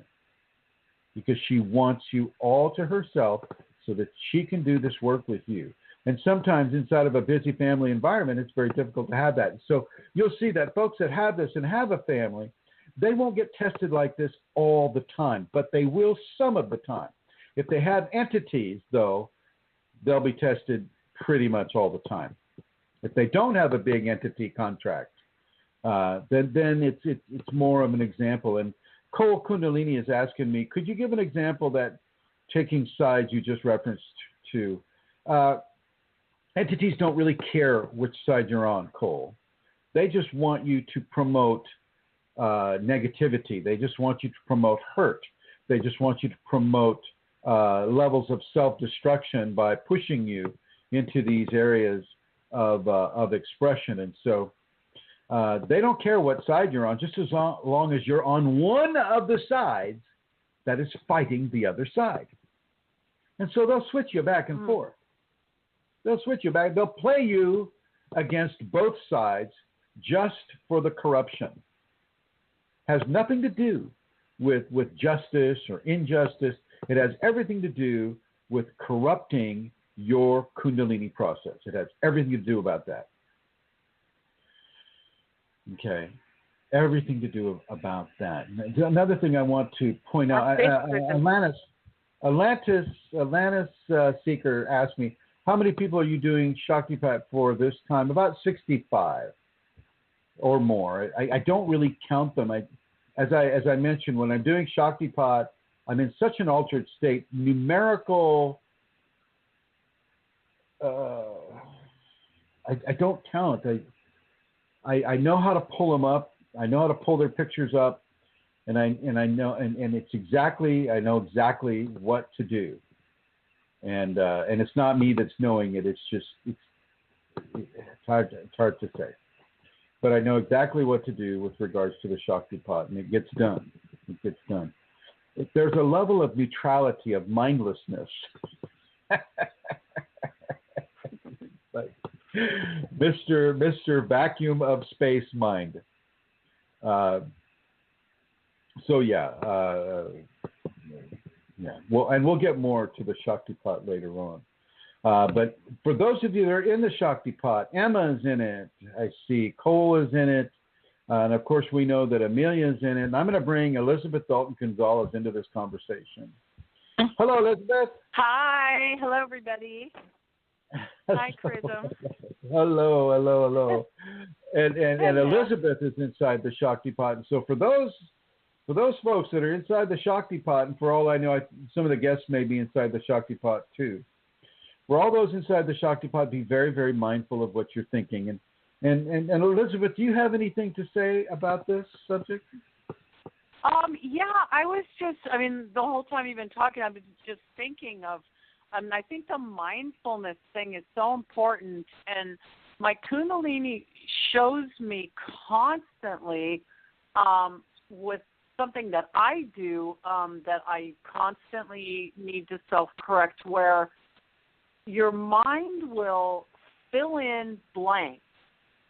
because she wants you all to herself so that she can do this work with you. And sometimes inside of a busy family environment, it's very difficult to have that. So you'll see that folks that have this and have a family, they won't get tested like this all the time, but they will some of the time. If they have entities, though, they'll be tested pretty much all the time. If they don't have a big entity contract, then it's more of an example. And Cole Kundalini is asking me, could you give an example that taking sides you just referenced to? Entities don't really care which side you're on, Cole. They just want you to promote negativity. They just want you to promote hurt. They just want you to promote levels of self-destruction by pushing you into these areas of expression. And so they don't care what side you're on, just as long as you're on one of the sides that is fighting the other side. And so they'll switch you back and forth. They'll switch you back. They'll play you against both sides just for the corruption. Has nothing to do with justice or injustice. It has everything to do with corrupting your Kundalini process. It has everything to do about that. Okay. Everything to do about that. Another thing I want to point out, Atlantis Seeker asked me, how many people are you doing Shaktipat for this time? About 65 or more. I don't really count them. As I mentioned, when I'm doing Shaktipat, I'm in such an altered state. Numerical, I don't count. I know how to pull them up. I know how to pull their pictures up, and I know it's exactly, I know exactly what to do. And it's not me that's knowing it. It's just it's hard to say. But I know exactly what to do with regards to the Shaktipat, and it gets done. It gets done. There's a level of neutrality, of mindlessness. Like Mr. Vacuum of Space Mind. Well, and we'll get more to the Shaktipat later on. But for those of you that are in the Shaktipat, Emma is in it. I see Cole is in it. And of course, we know that Amelia's in it. And I'm going to bring Elizabeth Dalton Gonzalez into this conversation. Hello, Elizabeth. Hi. Hello, everybody. Hi, Chrism. Hello. And Elizabeth is inside the Shakti Pot. And so for those folks that are inside the Shakti Pot, and for all I know, some of the guests may be inside the Shakti Pot too. For all those inside the Shakti Pot, be very, very mindful of what you're thinking. And Elizabeth, do you have anything to say about this subject? Yeah, I was the whole time you've been talking, I've been just thinking of, I think the mindfulness thing is so important. And my Kunalini shows me constantly with something that I do that I constantly need to self-correct, where your mind will fill in blanks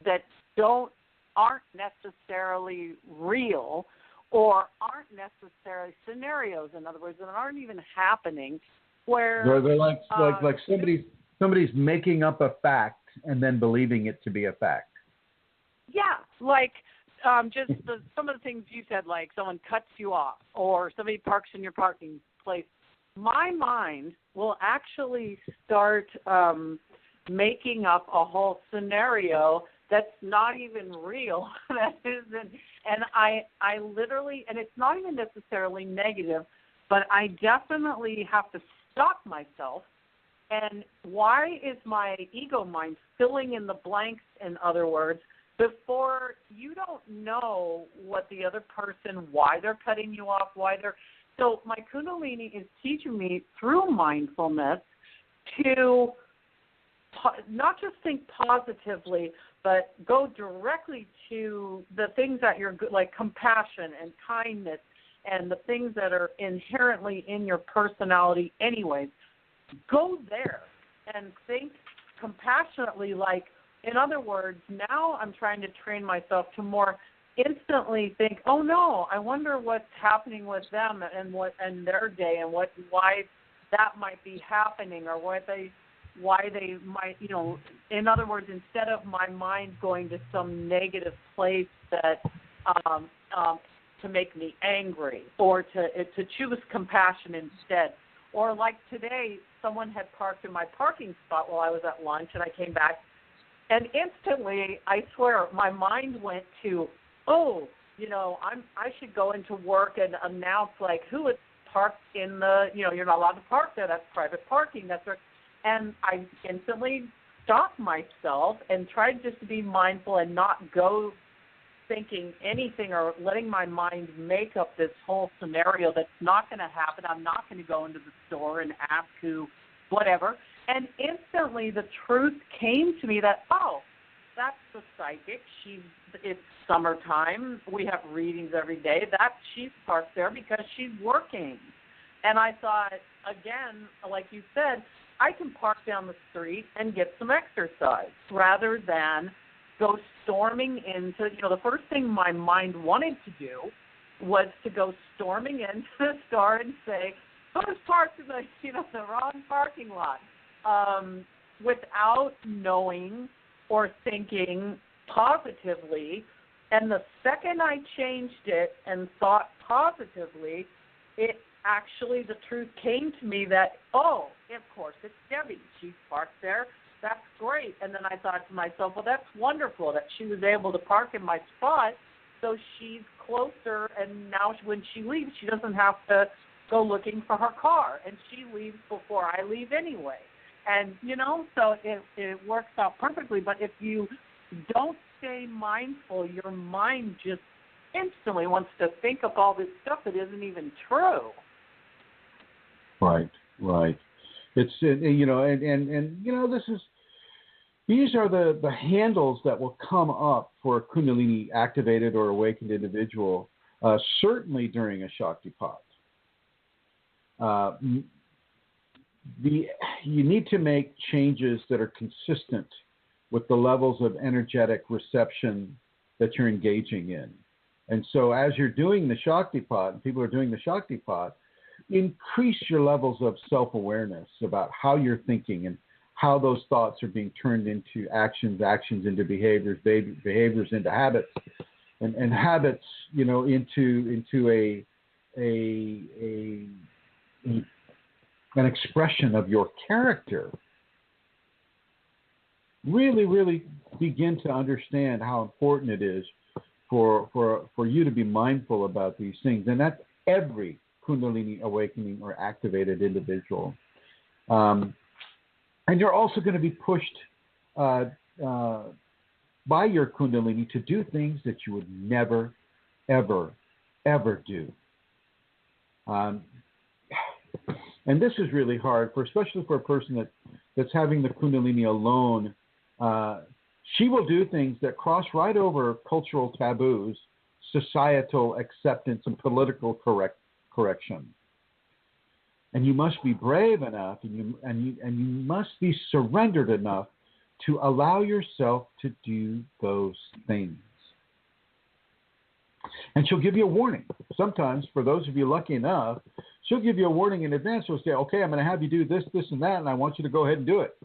that aren't necessarily real or aren't necessarily scenarios, in other words, that aren't even happening. Where they're like somebody's making up a fact and then believing it to be a fact. Yeah, like just some of the things you said, like someone cuts you off or somebody parks in your parking place. My mind will actually start making up a whole scenario that's not even real. That isn't, and I literally, and it's not even necessarily negative, but I definitely have to stop myself. And why is my ego mind filling in the blanks, in other words, before you don't know what the other person, why they're cutting you off, so my Kundalini is teaching me through mindfulness to not just think positively, but go directly to the things that you're good, like compassion and kindness and the things that are inherently in your personality anyways. Go there and think compassionately, like, in other words, now I'm trying to train myself to more instantly think, oh no, I wonder what's happening with them and their day and why that might be happening, or why they might, in other words, instead of my mind going to some negative place that to make me angry, or to choose compassion instead. Or like today, someone had parked in my parking spot while I was at lunch, and I came back, and instantly, I swear, my mind went to, I should go into work and announce, like, who is parked in the, you're not allowed to park there, that's private parking, that's right. And I instantly stopped myself and tried just to be mindful and not go thinking anything or letting my mind make up this whole scenario that's not going to happen. I'm not going to go into the store and ask who, whatever. And instantly the truth came to me that, that's the psychic. It's summertime. We have readings every day. She's parked there because she's working. And I thought, again, like you said, I can park down the street and get some exercise rather than go storming into, the first thing my mind wanted to do was to go storming into the store and say, who's parked in the wrong parking lot, without knowing or thinking positively. And the second I changed it and thought positively, it actually, the truth came to me that, of course, it's Debbie. She's parked there. That's great. And then I thought to myself, well, that's wonderful that she was able to park in my spot, so she's closer, and now when she leaves, she doesn't have to go looking for her car, and she leaves before I leave anyway. And, so it works out perfectly. But if you don't stay mindful, your mind just instantly wants to think of all this stuff that isn't even true. Right. It's, these are the handles that will come up for a Kundalini activated or awakened individual, certainly during a Shaktipat. You need to make changes that are consistent with the levels of energetic reception that you're engaging in. And so as you're doing the Shaktipat, and people are doing the Shaktipat, increase your levels of self-awareness about how you're thinking and how those thoughts are being turned into actions into behaviors, behaviors into habits. and habits, into an expression of your character, really, really begin to understand how important it is for you to be mindful about these things. And that's every Kundalini awakening or activated individual. And you're also going to be pushed by your Kundalini to do things that you would never, ever, ever do. And this is really hard, especially for a person that's having the Kundalini alone. She will do things that cross right over cultural taboos, societal acceptance, and political correction. And you must be brave enough, and you must be surrendered enough to allow yourself to do those things. And she'll give you a warning. Sometimes, for those of you lucky enough, she'll give you a warning in advance. She'll say, okay, I'm going to have you do this, this, and that, and I want you to go ahead and do it.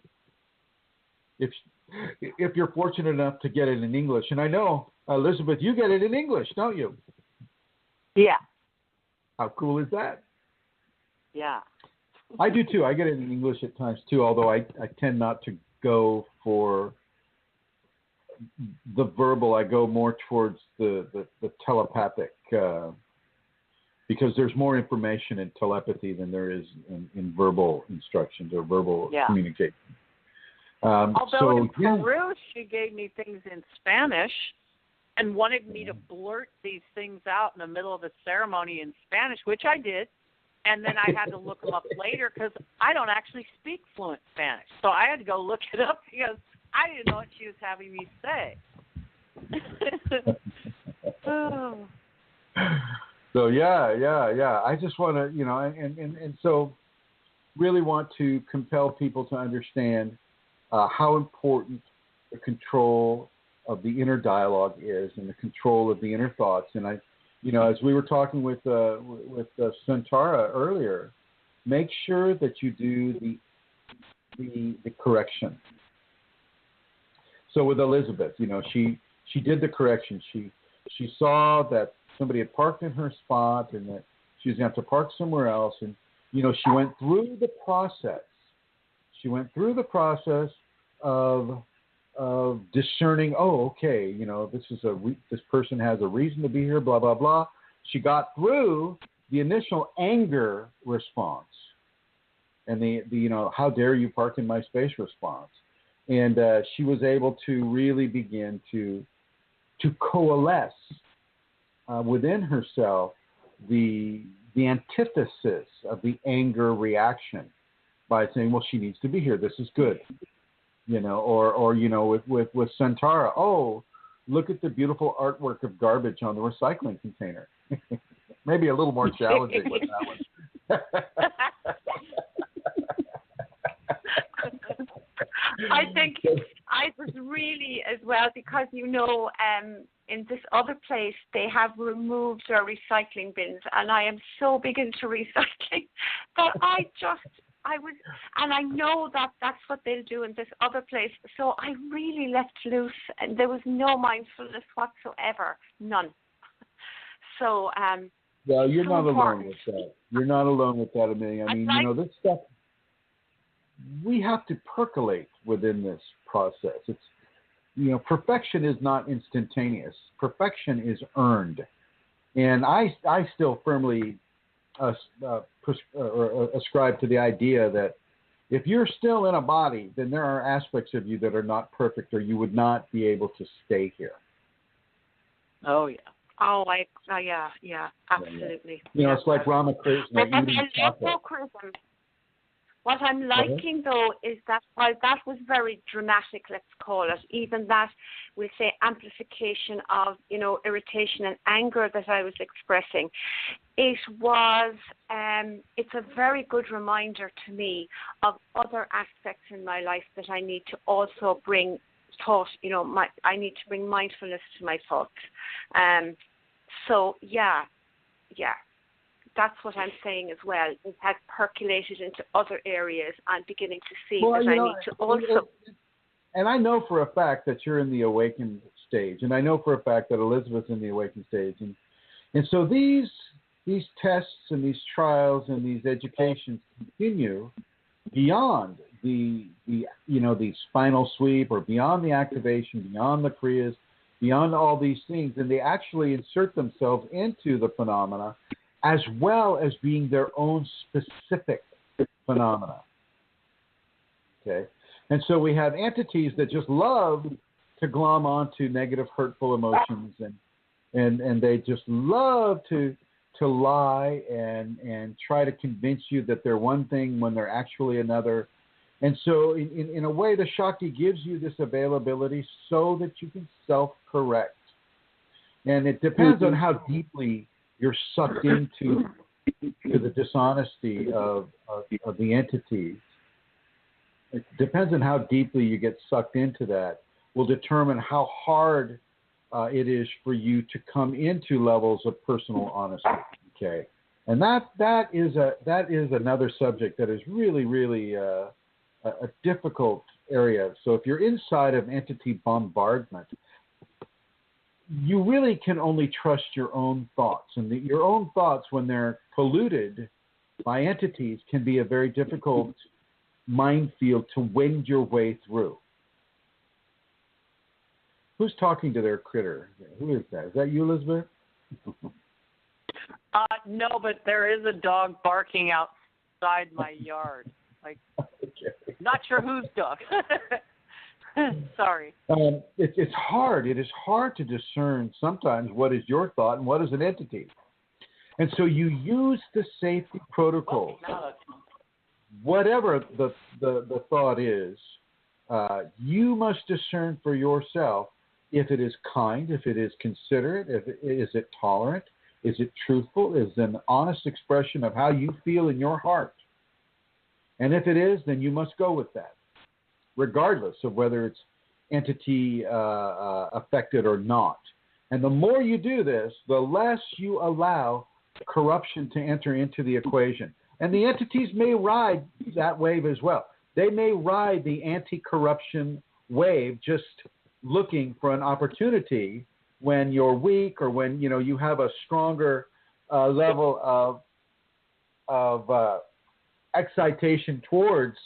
If you're fortunate enough to get it in English. And I know, Elizabeth, you get it in English, don't you? Yeah. How cool is that? Yeah. I do too. I get it in English at times too, although I tend not to go for the verbal. I go more towards the telepathic, because there's more information in telepathy than there is in verbal instructions or verbal communication. Although in Peru, she gave me things in Spanish and wanted me to blurt these things out in the middle of the ceremony in Spanish, which I did. And then I had to look them up later because I don't actually speak fluent Spanish. So I had to go look it up because I didn't know what she was having me say. Oh. So, yeah. I just want to, and so really want to compel people to understand how important the control of the inner dialogue is and the control of the inner thoughts. And as we were talking with Santara earlier, make sure that you do the correction. So with Elizabeth, she did the correction. She saw that somebody had parked in her spot and that she was going to have to park somewhere else. And, she went through the process. She went through the process of discerning, okay, this person has a reason to be here, blah, blah, blah. She got through the initial anger response and the how dare you park in my space response. And she was able to really begin to coalesce within herself the antithesis of the anger reaction by saying, well, she needs to be here. This is good. With Santara, oh, look at the beautiful artwork of garbage on the recycling container. Maybe a little more challenging with that one. I think I was really as well because, in this other place, they have removed their recycling bins, and I am so big into recycling that and I know that that's what they'll do in this other place. So I really left loose, and there was no mindfulness whatsoever, none. So, well, you're not alone with that. You're not alone with that, Amelia. I mean, this stuff, we have to percolate within this process. It's, perfection is not instantaneous. Perfection is earned. And I still firmly ascribe to the idea that if you're still in a body, then there are aspects of you that are not perfect, or you would not be able to stay here. Oh, yeah. Oh, yeah, absolutely. It's like Ramakrishna. What I'm liking, though, is that while that was very dramatic, let's call it, even that, we'll say, amplification of, irritation and anger that I was expressing, it was, it's a very good reminder to me of other aspects in my life that I need to also bring thought, I need to bring mindfulness to my thoughts. So, yeah. That's what I'm saying as well. It has percolated into other areas. I'm beginning to see that I need to also. And I know for a fact that you're in the awakened stage, and I know for a fact that Elizabeth's in the awakened stage, and so these tests and these trials and these educations continue beyond the spinal sweep or beyond the activation, beyond the kriyas, beyond all these things, and they actually insert themselves into the phenomena as well as being their own specific phenomena. Okay? And so we have entities that just love to glom onto negative, hurtful emotions, and they just love to lie and try to convince you that they're one thing when they're actually another. And so in a way, the Shakti gives you this availability so that you can self-correct. And it depends on how deeply you're sucked into the dishonesty of the entities. It depends on how deeply you get sucked into that will determine how hard it is for you to come into levels of personal honesty. Okay, and that is another subject that is really, really a difficult area. So if you're inside of entity bombardment, you really can only trust your own thoughts, and your own thoughts, when they're polluted by entities, can be a very difficult minefield to wend your way through. Who's talking to their critter? Who is that? Is that you, Elizabeth? No, but there is a dog barking outside my yard. Like, Okay. not sure whose dog. Sorry. It's hard. It is hard to discern sometimes what is your thought and what is an entity. And so you use the safety protocol. Whatever the thought is, you must discern for yourself if it is kind, if it is considerate, is it tolerant, is it truthful, is it an honest expression of how you feel in your heart. And if it is, then you must go with that, regardless of whether it's entity affected or not. And the more you do this, the less you allow corruption to enter into the equation. And the entities may ride that wave as well. They may ride the anti-corruption wave, just looking for an opportunity when you're weak or when you have a stronger level of excitation towards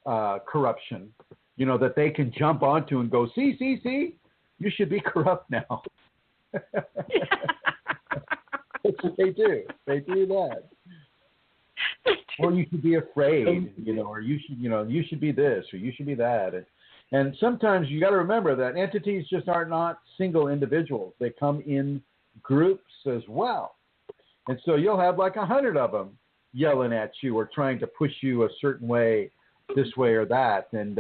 corruption. That they can jump onto and go, see, you should be corrupt now. That's what they do. They do that. Or you should be afraid, or you should be this, or you should be that. And sometimes you got to remember that entities just are not single individuals. They come in groups as well. And so you'll have like 100 of them yelling at you or trying to push you a certain way, this way or that. And,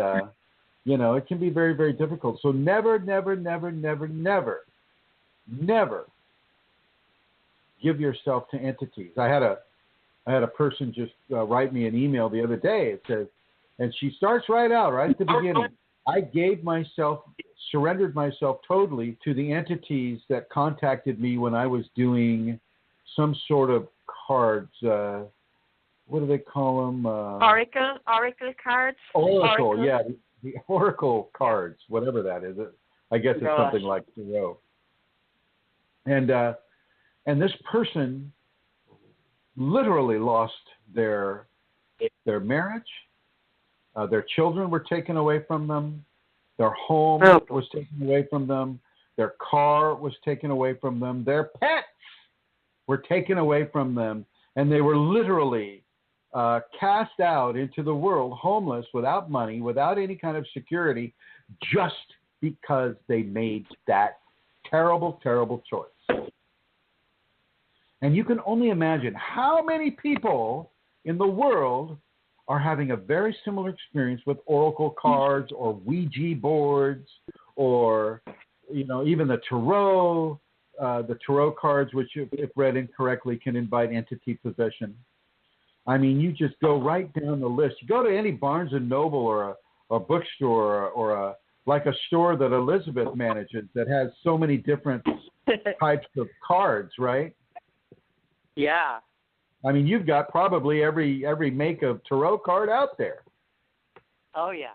it can be very, very difficult. So never give yourself to entities. I had a person just write me an email the other day. It says, and she starts right out, right at the beginning. I surrendered myself totally to the entities that contacted me when I was doing some sort of cards. What do they call them? Oracle cards? Oracle, yeah. The Oracle cards, whatever that is. I guess it's something like Tarot. And this person literally lost their marriage. Their children were taken away from them. Their home was taken away from them. Their car was taken away from them. Their pets were taken away from them. And they were literally cast out into the world, homeless, without money, without any kind of security, just because they made that terrible, terrible choice. And you can only imagine how many people in the world are having a very similar experience with oracle cards or Ouija boards or, even the tarot cards, which if read incorrectly can invite entity possession. I mean, you just go right down the list. You go to any Barnes & Noble or a bookstore or like a store that Elizabeth manages that has so many different types of cards, right? Yeah. I mean, you've got probably every make of tarot card out there. Oh, yeah.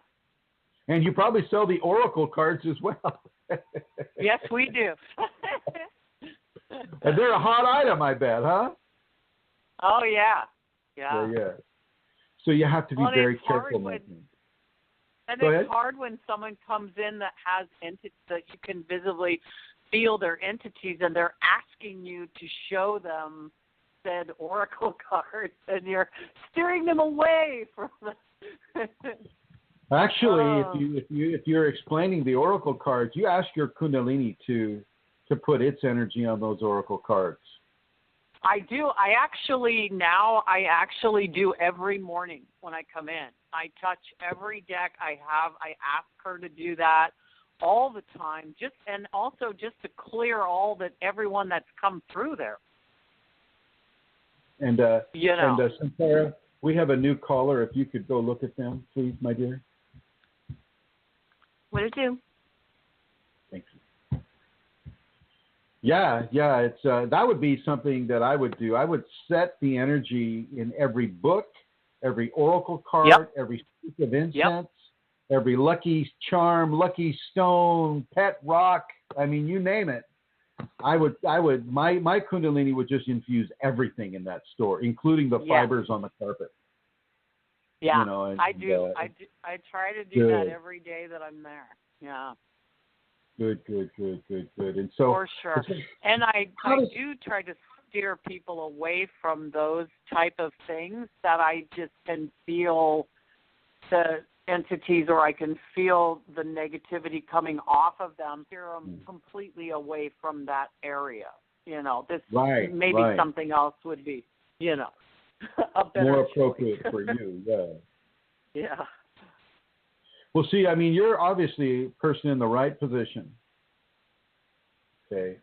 And you probably sell the oracle cards as well. Yes, we do. And they're a hot item, I bet, huh? Oh, yeah. Yeah. Yeah. So you have to be very careful. And it's hard when someone comes in that has entities that you can visibly feel their entities, and they're asking you to show them said oracle cards, and you're steering them away from the Actually, if you're explaining the oracle cards, you ask your Kundalini to put its energy on those oracle cards. I do. I actually do every morning when I come in. I touch every deck I have. I ask her to do that all the time, and also just to clear everyone that's come through there. And Sarah, we have a new caller. If you could go look at them, please, my dear. Will do. Thank you. Yeah. It's that would be something that I would do. I would set the energy in every book, every oracle card, every stick of incense, every lucky charm, lucky stone, pet rock. I mean, you name it. I would. My Kundalini would just infuse everything in that store, including the fibers on the carpet. Yeah, I do. I try to do that every day that I'm there. Yeah. Good. And so for sure. And I do try to steer people away from those type of things that I just can feel the entities, or I can feel the negativity coming off of them. Steer them completely away from that area. This maybe something else would be, a better more appropriate choice. for you. Yeah. Yeah. Well, see, I mean, you're obviously a person in the right position. Okay.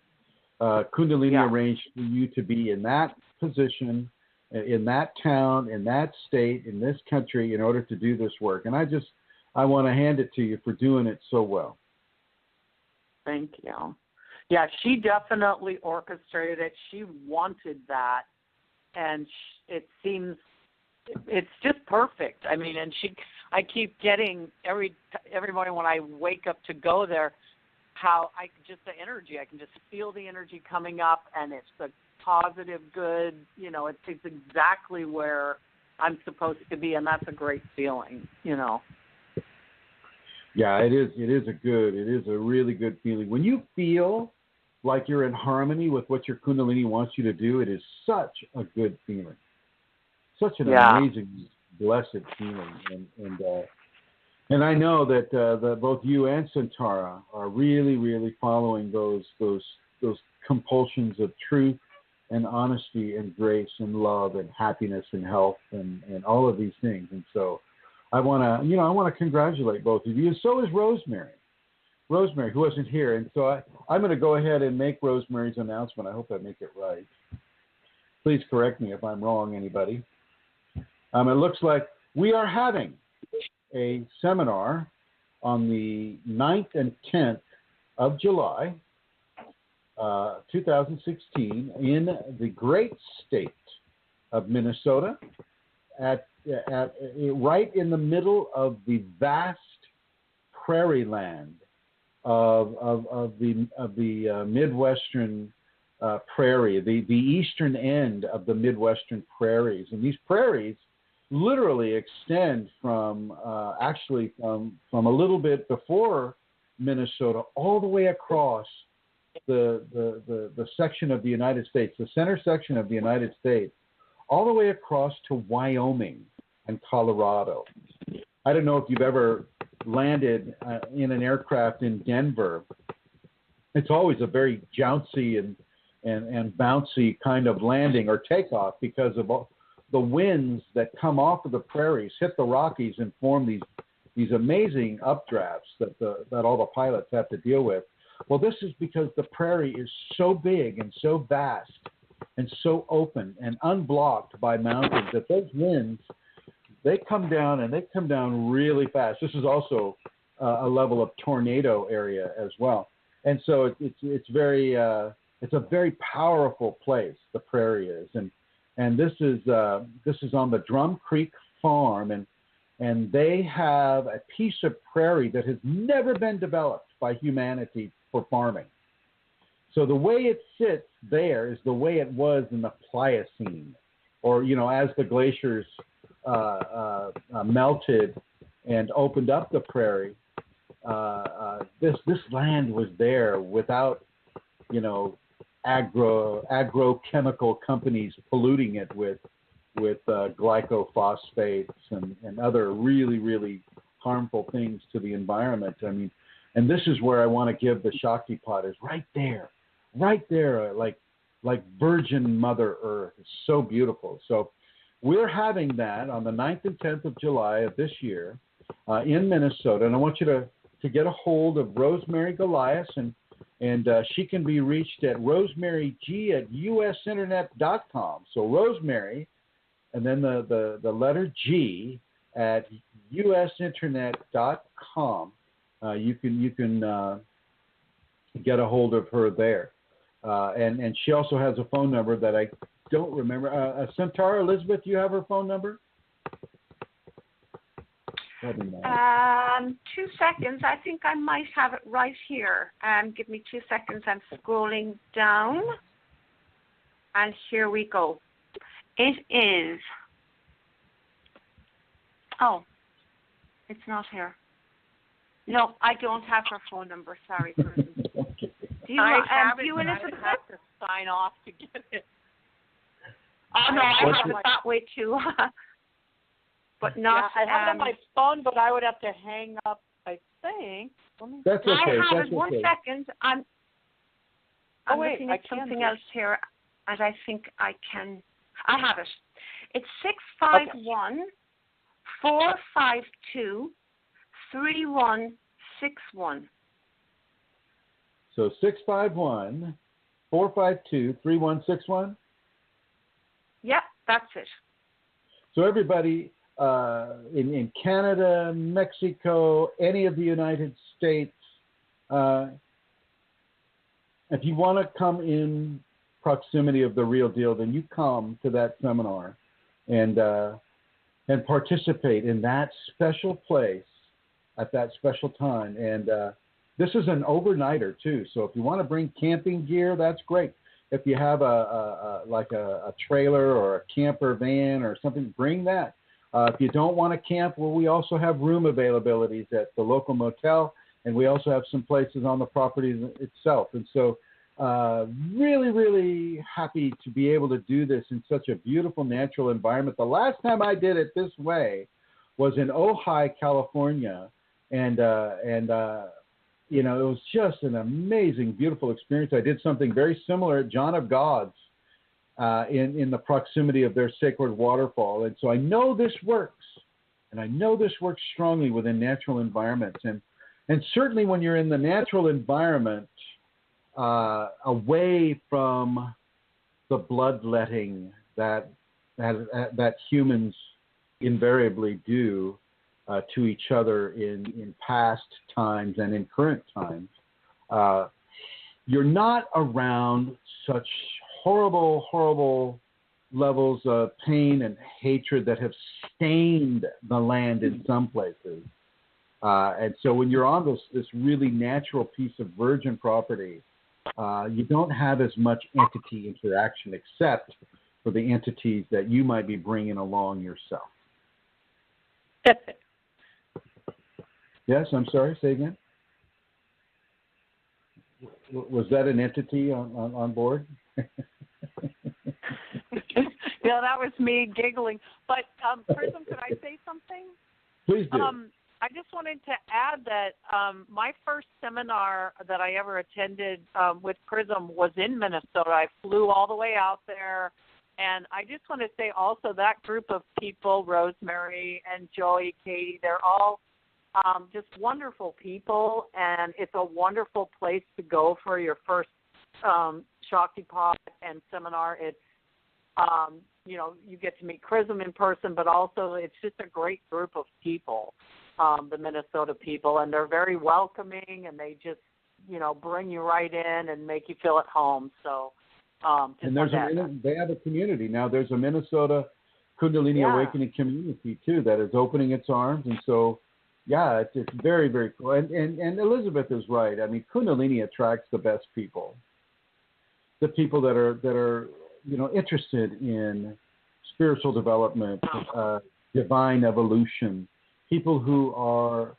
Kundalini arranged for you to be in that position, in that town, in that state, in this country, in order to do this work. And I want to hand it to you for doing it so well. Thank you. Yeah, she definitely orchestrated it. She wanted that. And it seems it's just perfect. I mean, and I keep getting every morning when I wake up to go there, how the energy, I can just feel the energy coming up, and it's the positive, good, it's exactly where I'm supposed to be, and that's a great feeling, Yeah, it is. It is a really good feeling. When you feel like you're in harmony with what your Kundalini wants you to do, it is such a good feeling. Such an amazing, blessed feeling. And I know that both you and Santara are really, really following those compulsions of truth and honesty and grace and love and happiness and health and all of these things. And so I want to congratulate both of you. And so is Rosemary, who wasn't here. And so I'm going to go ahead and make Rosemary's announcement. I hope I make it right. Please correct me if I'm wrong, anybody. It looks like we are having a seminar on the 9th and 10th of July, 2016, in the great state of Minnesota, right in the middle of the vast prairie land of the Midwestern prairie, the eastern end of the Midwestern prairies. And these prairies literally extend from a little bit before Minnesota all the way across the section of the United States, the center section of the United States, all the way across to Wyoming and Colorado. I don't know if you've ever landed in an aircraft in Denver. It's always a very jouncy and bouncy kind of landing or takeoff because of all the winds that come off of the prairies, hit the Rockies, and form these amazing updrafts that all the pilots have to deal with. Well, this is because the prairie is so big and so vast and so open and unblocked by mountains that those winds, they come down really fast. This is also a level of tornado area as well. And so it's a very powerful place, the prairie is. And this is on the Drum Creek Farm, and and they have a piece of prairie that has never been developed by humanity for farming. So the way it sits there is the way it was in the Pliocene, or, as the glaciers melted and opened up the prairie. This land was there without, agrochemical companies polluting it with glycophosphates and other really, really harmful things to the environment. I mean, and this is where I want to give the Shakti pot, is right there, like virgin Mother Earth. It's so beautiful. So we're having that on the 9th and 10th of July of this year in Minnesota. And I want you to get a hold of Rosemary Goliath, and she can be reached at rosemaryg@usinternet.com. So Rosemary, and then the letter G at usinternet.com. You can get a hold of her there. And she also has a phone number that I don't remember. Centaur Elizabeth, do you have her phone number? 2 seconds. I think I might have it right here. Give me 2 seconds. I'm scrolling down. And here we go. It is. Oh, it's not here. No, I don't have her phone number. Sorry, Chrism. Okay. Do you, Elizabeth? I have to sign off to get it. Oh, no, I have it that way too. But not. Yeah, I have it on my phone, but I would have to hang up, I think. That's okay. I have That's it. 1 okay. second. I'm looking at something else here, and I think I can. I have it. It's 651-452-3161. So 651-452-3161? Yep, that's it. So everybody in Canada, Mexico, any of the United States, if you want to come in proximity of the real deal, then you come to that seminar and participate in that special place at that special time. And this is an overnighter too. So if you want to bring camping gear, that's great. If you have a trailer or a camper van or something, bring that. If you don't want to camp, well, we also have room availabilities at the local motel, and we also have some places on the property itself. And so really, really happy to be able to do this in such a beautiful natural environment. The last time I did it this way was in Ojai, California, and it was just an amazing, beautiful experience. I did something very similar at John of God's in the proximity of their sacred waterfall. And so I know this works, and I know this works strongly within natural environments. And certainly when you're in the natural environment, away from the bloodletting that humans invariably do to each other in past times and in current times, you're not around such horrible, horrible levels of pain and hatred that have stained the land in some places. And so when you're on this really natural piece of virgin property, you don't have as much entity interaction except for the entities that you might be bringing along yourself. Yes, I'm sorry, say again. Was that an entity on board? Yeah, that was me giggling. But, Chrism, could I say something? Please do. I just wanted to add that my first seminar that I ever attended with Chrism was in Minnesota. I flew all the way out there. And I just want to say also that group of people, Rosemary and Joey, Katie, they're all just wonderful people. And it's a wonderful place to go for your first Shaktipat and seminar. It's, you get to meet Chrism in person, but also it's just a great group of people. The Minnesota people, and they're very welcoming, and they just, bring you right in and make you feel at home. So, and they have a community now. There's a Minnesota Kundalini Awakening community too that is opening its arms, and so it's very, very cool. And Elizabeth is right. I mean, Kundalini attracts the best people, the people that are interested in spiritual development, divine evolution, people who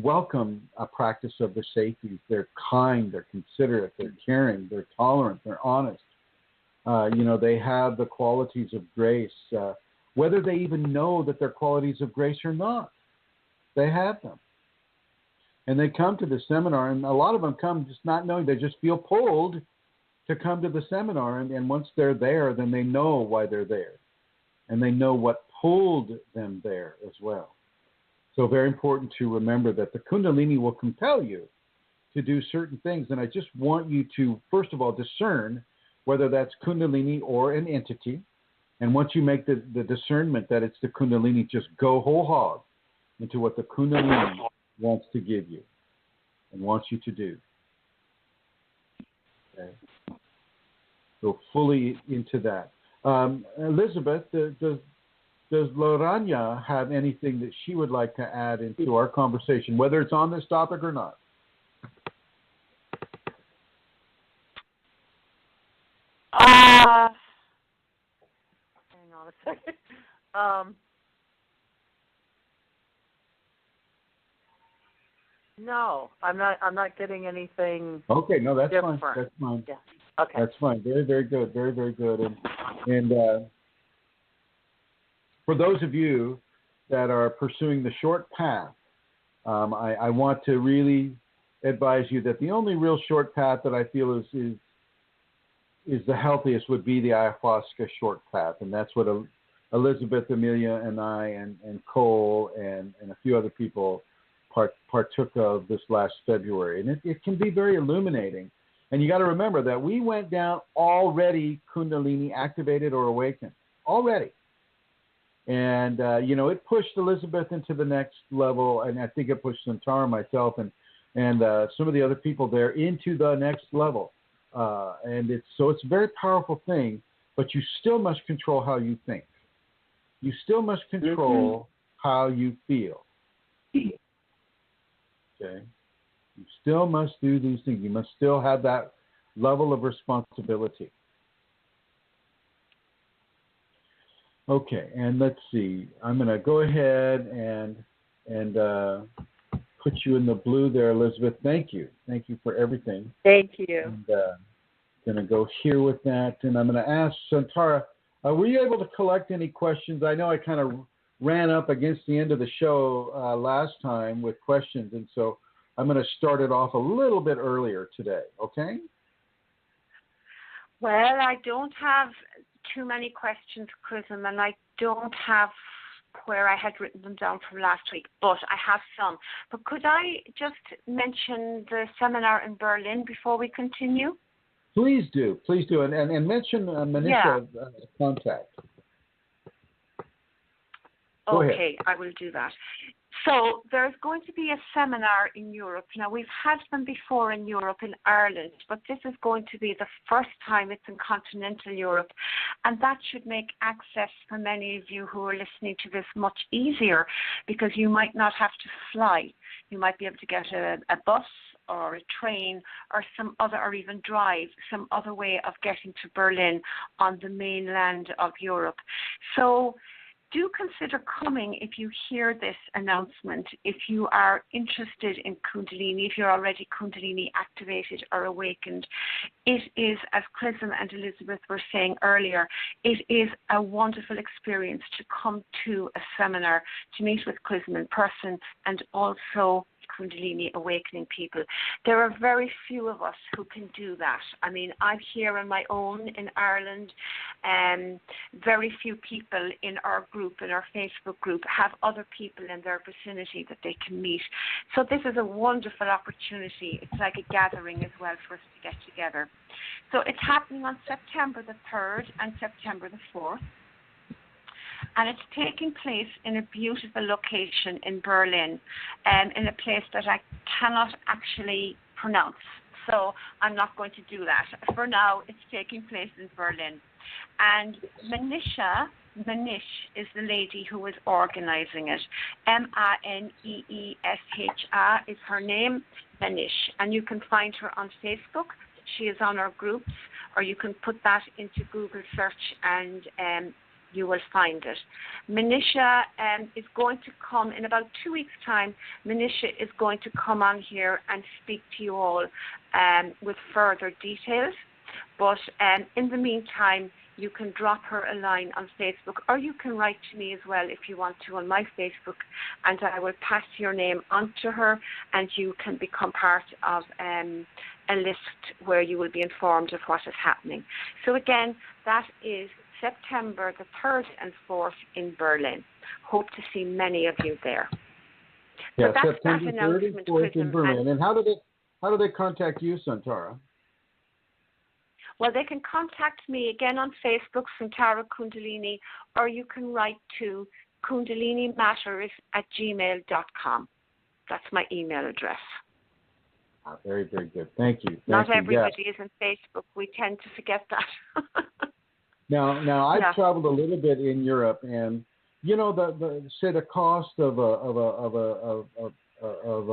welcome a practice of the safeties. They're kind, they're considerate, they're caring, they're tolerant, they're honest. They have the qualities of grace, whether they even know that they're qualities of grace or not. They have them. And they come to the seminar, and a lot of them come just not knowing. They just feel pulled to come to the seminar, and once they're there, then they know why they're there. And they know what pulled them there as well. So very important to remember that the Kundalini will compel you to do certain things. And I just want you to, first of all, discern whether that's Kundalini or an entity. And once you make the discernment that it's the Kundalini, just go whole hog into what the Kundalini wants to give you and wants you to do. Okay. Go fully into that. Elizabeth, does Lorena have anything that she would like to add into our conversation, whether it's on this topic or not? Hang on a second. No, I'm not getting anything. Okay, no, that's different. fine. That's fine. Yeah. Okay. That's fine. Very, very good. Very, very good. And for those of you that are pursuing the short path, I want to really advise you that the only real short path that I feel is the healthiest would be the ayahuasca short path, and that's what Elizabeth, Amelia, and I, and Cole, and a few other people partook of this last February, and it can be very illuminating. And you got to remember that we went down already Kundalini activated or awakened already. And, it pushed Elizabeth into the next level, and I think it pushed Santara, myself, and some of the other people there into the next level. And it's a very powerful thing, but you still must control how you think. You still must control how you feel. Okay? You still must do these things. You must still have that level of responsibility. Okay, and let's see. I'm going to go ahead and put you in the blue there, Elizabeth. Thank you. Thank you for everything. Thank you. And going to go here with that, and I'm going to ask Santara, were you able to collect any questions? I know I kind of ran up against the end of the show last time with questions, and so I'm going to start it off a little bit earlier today, okay? Well, I don't have too many questions, Chrism, and I don't have where I had written them down from last week, but I have some. But could I just mention the seminar in Berlin before we continue? Please do, and mention Manisha contact. Go ahead. Okay, I will do that. So there's going to be a seminar in Europe. Now, we've had them before in Europe, in Ireland, but this is going to be the first time it's in continental Europe. And that should make access for many of you who are listening to this much easier, because you might not have to fly. You might be able to get a bus or a train or some other, or even drive, some other way of getting to Berlin on the mainland of Europe. So do consider coming if you hear this announcement, if you are interested in Kundalini, if you're already Kundalini activated or awakened. It is, as Chrism and Elizabeth were saying earlier, it is a wonderful experience to come to a seminar, to meet with Chrism in person, and also Kundalini awakening people. There are very few of us who can do that. I mean, I'm here on my own in Ireland, and very few people in our group, in our Facebook group, have other people in their vicinity that they can meet. So this is a wonderful opportunity. It's like a gathering as well for us to get together. So it's happening on September the 3rd and September the 4th. And it's taking place in a beautiful location in Berlin, in a place that I cannot actually pronounce. So I'm not going to do that. For now, it's taking place in Berlin. And Manish is the lady who is organizing it. Maneesha is her name, Manish. And you can find her on Facebook. She is on our groups, or you can put that into Google search and you will find it. Manisha is going to come in about 2 weeks' time. Manisha is going to come on here and speak to you all with further details. But in the meantime, you can drop her a line on Facebook, or you can write to me as well if you want to on my Facebook, and I will pass your name on to her, and you can become part of a list where you will be informed of what is happening. So again, that is September the 3rd and 4th in Berlin. Hope to see many of you there. Yeah, so that's September that 3rd and 4th in Berlin. And how do they contact you, Santara? Well, they can contact me again on Facebook, Santara Kundalini, or you can write to kundalinimatters@gmail.com. That's my email address. Very, very good. Thank you. Not everybody is on Facebook. We tend to forget that. Now I've traveled a little bit in Europe, and you know the cost of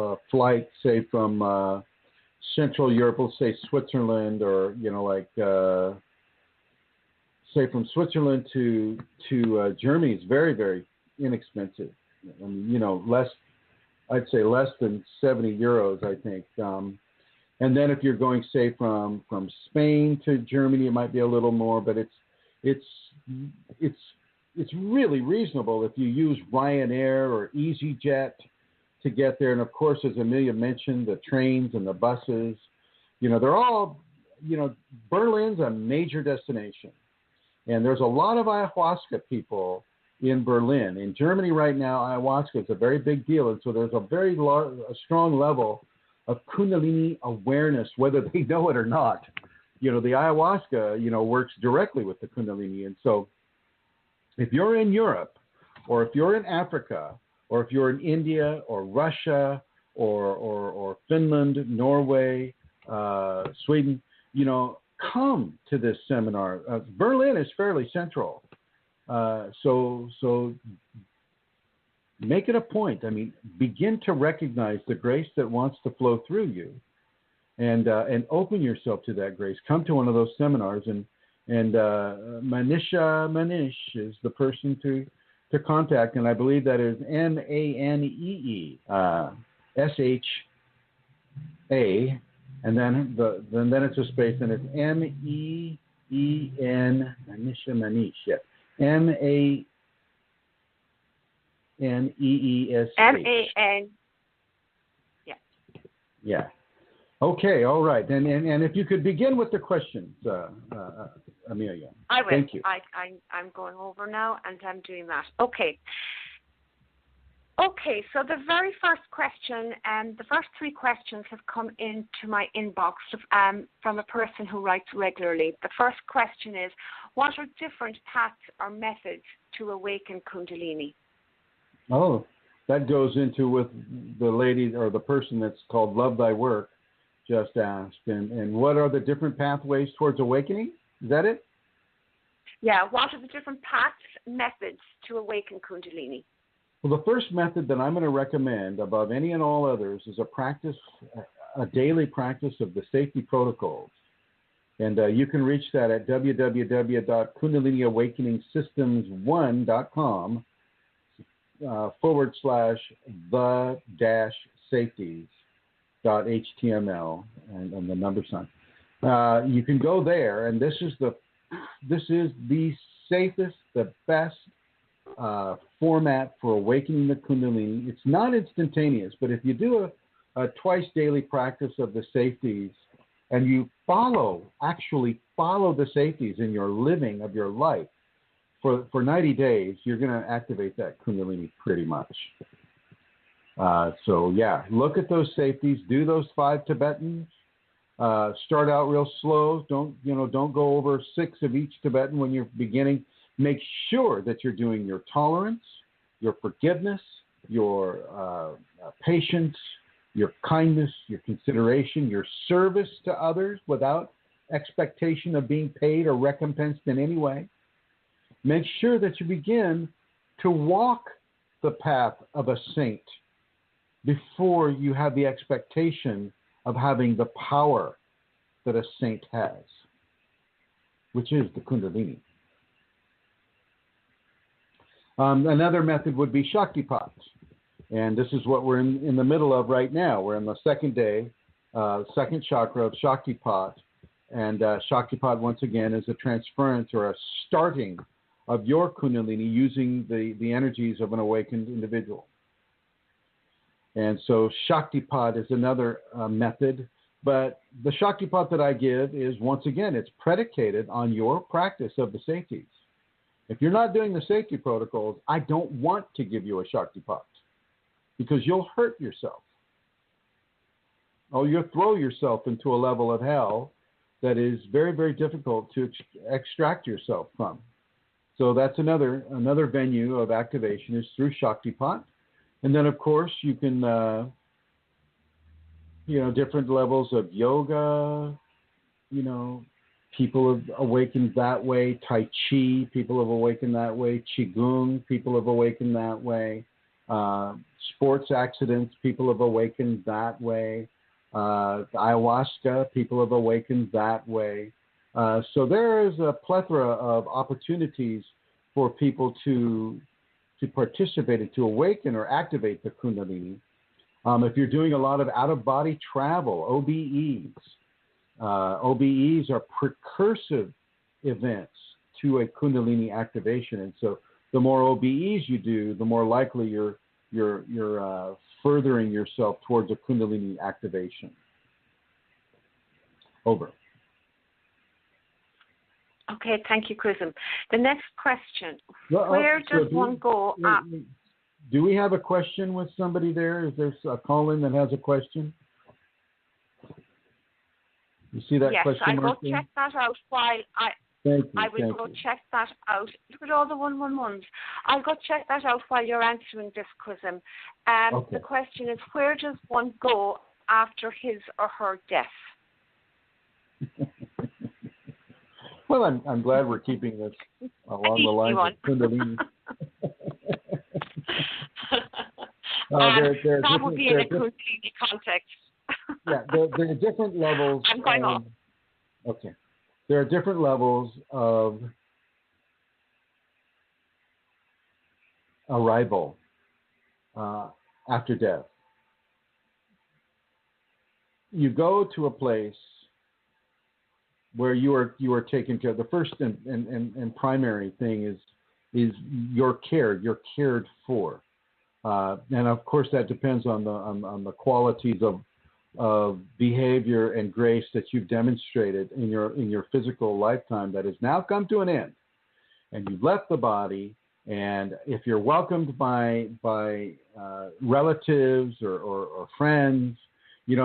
a flight, say from Central Europe, let's say Switzerland, or say from Switzerland to Germany is very, very inexpensive. I mean, I'd say less than 70 euros, I think. And then if you're going, say, from Spain to Germany, it might be a little more, but it's really reasonable if you use Ryanair or EasyJet to get there. And of course, as Amelia mentioned, the trains and the buses, they're all, Berlin's a major destination. And there's a lot of ayahuasca people in Berlin. In Germany right now, ayahuasca is a very big deal. And so there's a very strong level of Kundalini awareness, whether they know it or not. The ayahuasca, works directly with the Kundalini. And so if you're in Europe, or if you're in Africa, or if you're in India or Russia or Finland, Norway, Sweden, come to this seminar. Berlin is fairly central. So make it a point. I mean, begin to recognize the grace that wants to flow through you, and open yourself to that grace. Come to one of those seminars, and Manish is the person to contact, and I believe that is MANEESHA, and then it's a space, and it's MEEN Manish, yeah. MANEESH. MAN. Yeah. Yeah. Okay. All right. And if you could begin with the questions, Amelia. I will. Thank you. I'm going over now, and I'm doing that. Okay. So the very first question, the first three questions have come into my inbox from a person who writes regularly. The first question is, what are different paths or methods to awaken Kundalini? Oh, that goes into with the lady or the person that's called Love Thy Work just asked. And what are the different pathways towards awakening? Is that it? Yeah, what are the different paths, methods to awaken Kundalini? Well, the first method that I'm going to recommend above any and all others is a daily practice of the safety protocols. And you can reach that at www.kundaliniawakeningsystems1.com /the-safeties.html and the number sign. You can go there, and this is the safest, the best format for awakening the Kundalini. It's not instantaneous, but if you do a twice daily practice of the safeties, and you actually follow the safeties in your living of your life for 90 days, you're going to activate that Kundalini pretty much. So yeah, look at those safeties, do those 5 Tibetans. Start out real slow. Don't go over 6 of each Tibetan when you're beginning. Make sure that you're doing your tolerance, your forgiveness, your patience, your kindness, your consideration, your service to others without expectation of being paid or recompensed in any way. Make sure that you begin to walk the path of a saint before you have the expectation of having the power that a saint has, which is the Kundalini. Another method would be Shaktipat. And this is what we're in the middle of right now. We're in the second day, second chakra of Shaktipat. And Shaktipat, once again, is a transference or a starting of your Kundalini using the energies of an awakened individual. And so Shaktipat is another method. But the Shaktipat that I give is, once again, it's predicated on your practice of the safeties. If you're not doing the safety protocols, I don't want to give you a Shaktipat because you'll hurt yourself. Oh, you'll throw yourself into a level of hell that is very, very difficult to extract yourself from. So that's another venue of activation is through Shaktipat. And then, of course, you can, different levels of yoga, people have awakened that way. Tai Chi, people have awakened that way. Qigong, people have awakened that way. Sports accidents, people have awakened that way. Ayahuasca, people have awakened that way. So there is a plethora of opportunities for people to participate and to awaken or activate the Kundalini. If you're doing a lot of out-of-body travel, OBEs, OBEs are precursive events to a Kundalini activation. And so the more OBEs you do, the more likely you're furthering yourself towards a Kundalini activation. Over. Okay, thank you, Chrism. The next question, where does one go? Do we have a question with somebody there? Is there a call-in that has a question? You see that question mark? Yes, I'll go check that out while I will go check that out. Look at all the 111s. I'll go check that out while you're answering this, Chrism. Okay. The question is, where does one go after his or her death? Well, I'm glad we're keeping this along the lines of Kundalini. That would be in a Kundalini context. Yeah, there are different levels. I'm going off. Okay. There are different levels of arrival after death. You go to a place where you are taken care of. The first and primary thing is your care. You're cared for, and of course that depends on the qualities of behavior and grace that you've demonstrated in your physical lifetime that has now come to an end, and you've left the body. And if you're welcomed by relatives or friends,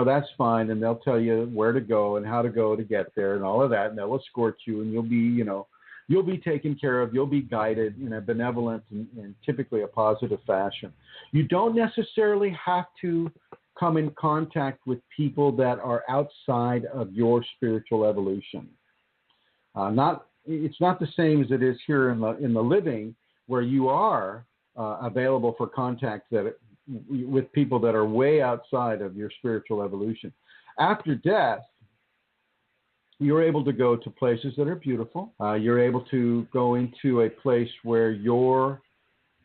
that's fine, and they'll tell you where to go and how to go to get there and all of that, and they'll escort you, and you'll be taken care of. You'll be guided in a benevolent and typically a positive fashion. You don't necessarily have to come in contact with people that are outside of your spiritual evolution. It's not the same as it is here in the living, where you are available for contact with people that are way outside of your spiritual evolution. After death, you're able to go to places that are beautiful. You're able to go into a place where your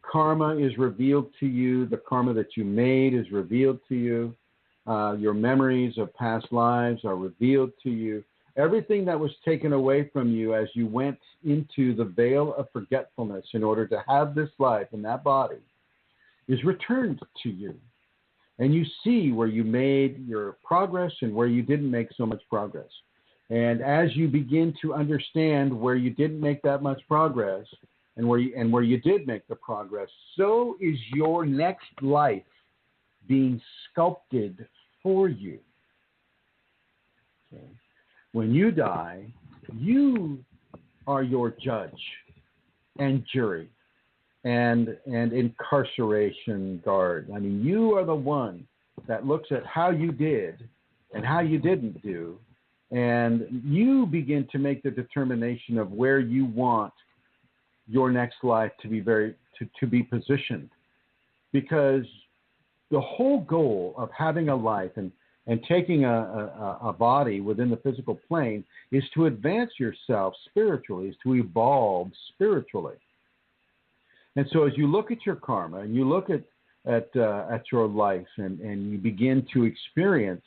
karma is revealed to you. The karma that you made is revealed to you. Your memories of past lives are revealed to you. Everything that was taken away from you as you went into the veil of forgetfulness in order to have this life in that body is returned to you. And you see where you made your progress and where you didn't make so much progress. And as you begin to understand where you didn't make that much progress and where you did make the progress, so is your next life being sculpted for you. Okay. When you die, you are your judge and jury and incarceration guard. I mean, you are the one that looks at how you did and how you didn't do And you begin to make the determination of where you want your next life to be to be positioned. Because the whole goal of having a life and taking a body within the physical plane is to advance yourself spiritually, is to evolve spiritually. And so as you look at your karma and you look at your life and you begin to experience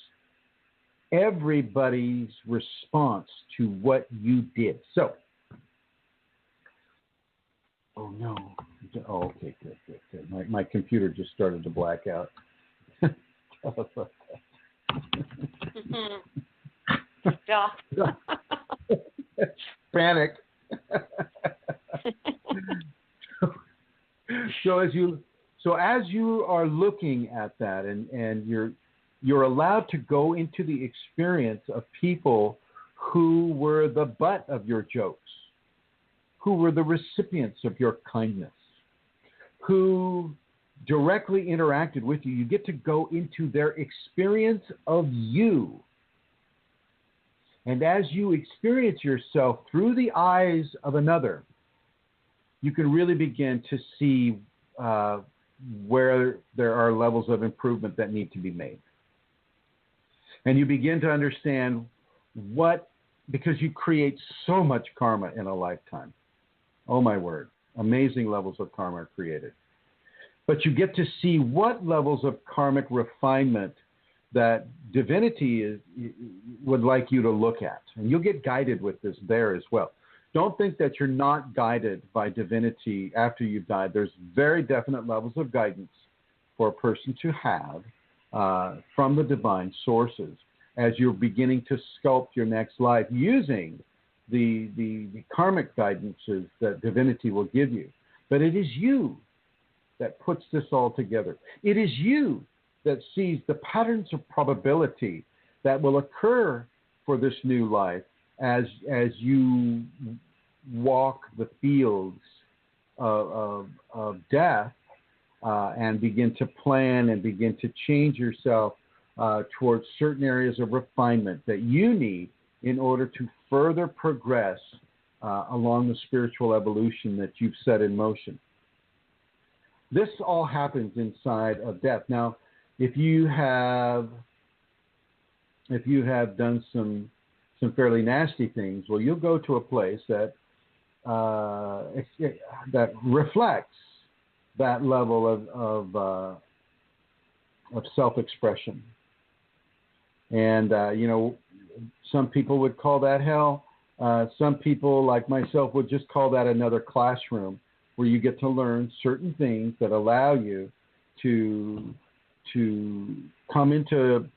everybody's response to what you did. So, oh no. Oh, okay, good. My computer just started to black out. Stop. Panic. So as you are looking at that and you're allowed to go into the experience of people who were the butt of your jokes, who were the recipients of your kindness, who directly interacted with you. You get to go into their experience of you. And as you experience yourself through the eyes of another, you can really begin to see where there are levels of improvement that need to be made. And you begin to understand because you create so much karma in a lifetime. Oh my word, amazing levels of karma are created. But you get to see what levels of karmic refinement that divinity would like you to look at. And you'll get guided with this there as well. Don't think that you're not guided by divinity after you've died. There's very definite levels of guidance for a person to have from the divine sources as you're beginning to sculpt your next life using the karmic guidances that divinity will give you. But it is you that puts this all together. It is you that sees the patterns of probability that will occur for this new life as you walk the fields of death and begin to plan and begin to change yourself towards certain areas of refinement that you need in order to further progress along the spiritual evolution that you've set in motion. This all happens inside of death. Now, if you have done some fairly nasty things, well, you'll go to a place that reflects that level of self-expression. And some people would call that hell. Some people, like myself, would just call that another classroom where you get to learn certain things that allow you to come into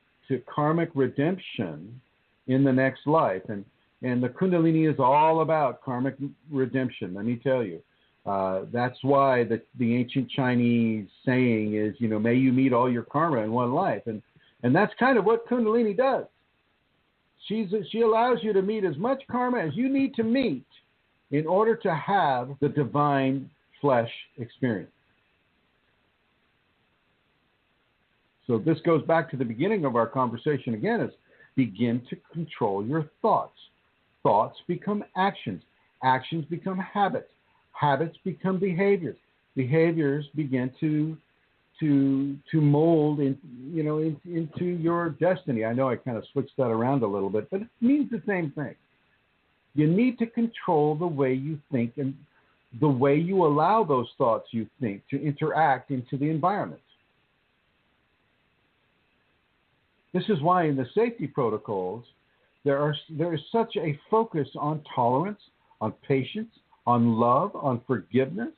karmic redemption in the next life. And the Kundalini is all about karmic redemption, let me tell you. That's why the ancient Chinese saying is, may you meet all your karma in one life. And that's kind of what Kundalini does. She allows you to meet as much karma as you need to meet in order to have the divine flesh experience. So this goes back to the beginning of our conversation again, is begin to control your thoughts. Thoughts become actions. Actions become habits. Habits become behaviors. Behaviors begin to mold into your destiny. I know I kind of switched that around a little bit, but it means the same thing. You need to control the way you think and the way you allow those thoughts you think to interact into the environment. This is why in the safety protocols, there is such a focus on tolerance, on patience, on love, on forgiveness,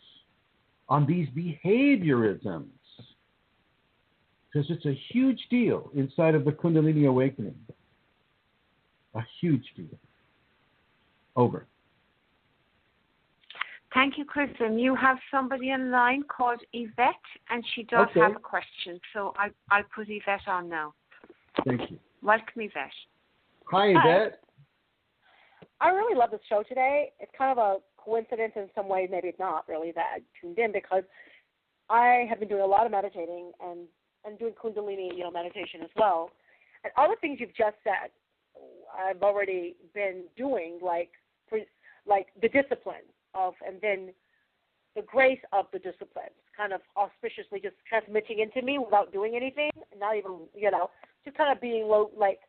on these behaviorisms. Because it's a huge deal inside of the Kundalini awakening. A huge deal. Over. Thank you, Chrism. You have somebody in line called Yvette, and she does have a question. So I'll put Yvette on now. Thank you. Welcome, Yvette. Hi, Yvette. I really love this show today. It's kind of a coincidence in some ways, maybe it's not really, that I tuned in because I have been doing a lot of meditating and doing Kundalini, meditation as well. And all the things you've just said, I've already been doing, like the discipline of, and then the grace of the discipline, kind of auspiciously just transmitting into me without doing anything, not even, just kind of being low, like,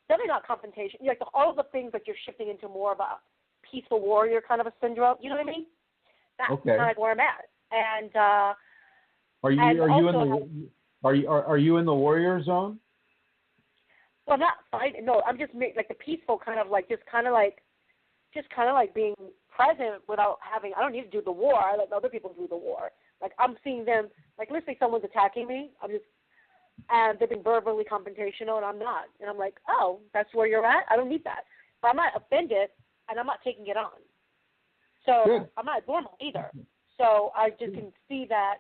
definitely not confrontation. Like all of the things that you're shifting into more of a peaceful warrior kind of a syndrome. You know what I mean? That's kind of where I'm at. And are you in the warrior zone? Well, I'm not fighting. No, I'm just like the peaceful kind of like just kind of like being present without having. I don't need to do the war. I let other people do the war. Like I'm seeing them. Like let's say someone's attacking me. And they've been verbally confrontational, and I'm not. And I'm like, oh, that's where you're at? I don't need that. But I'm not offended, and I'm not taking it on. So Good. I'm not normal either. So I just can see that,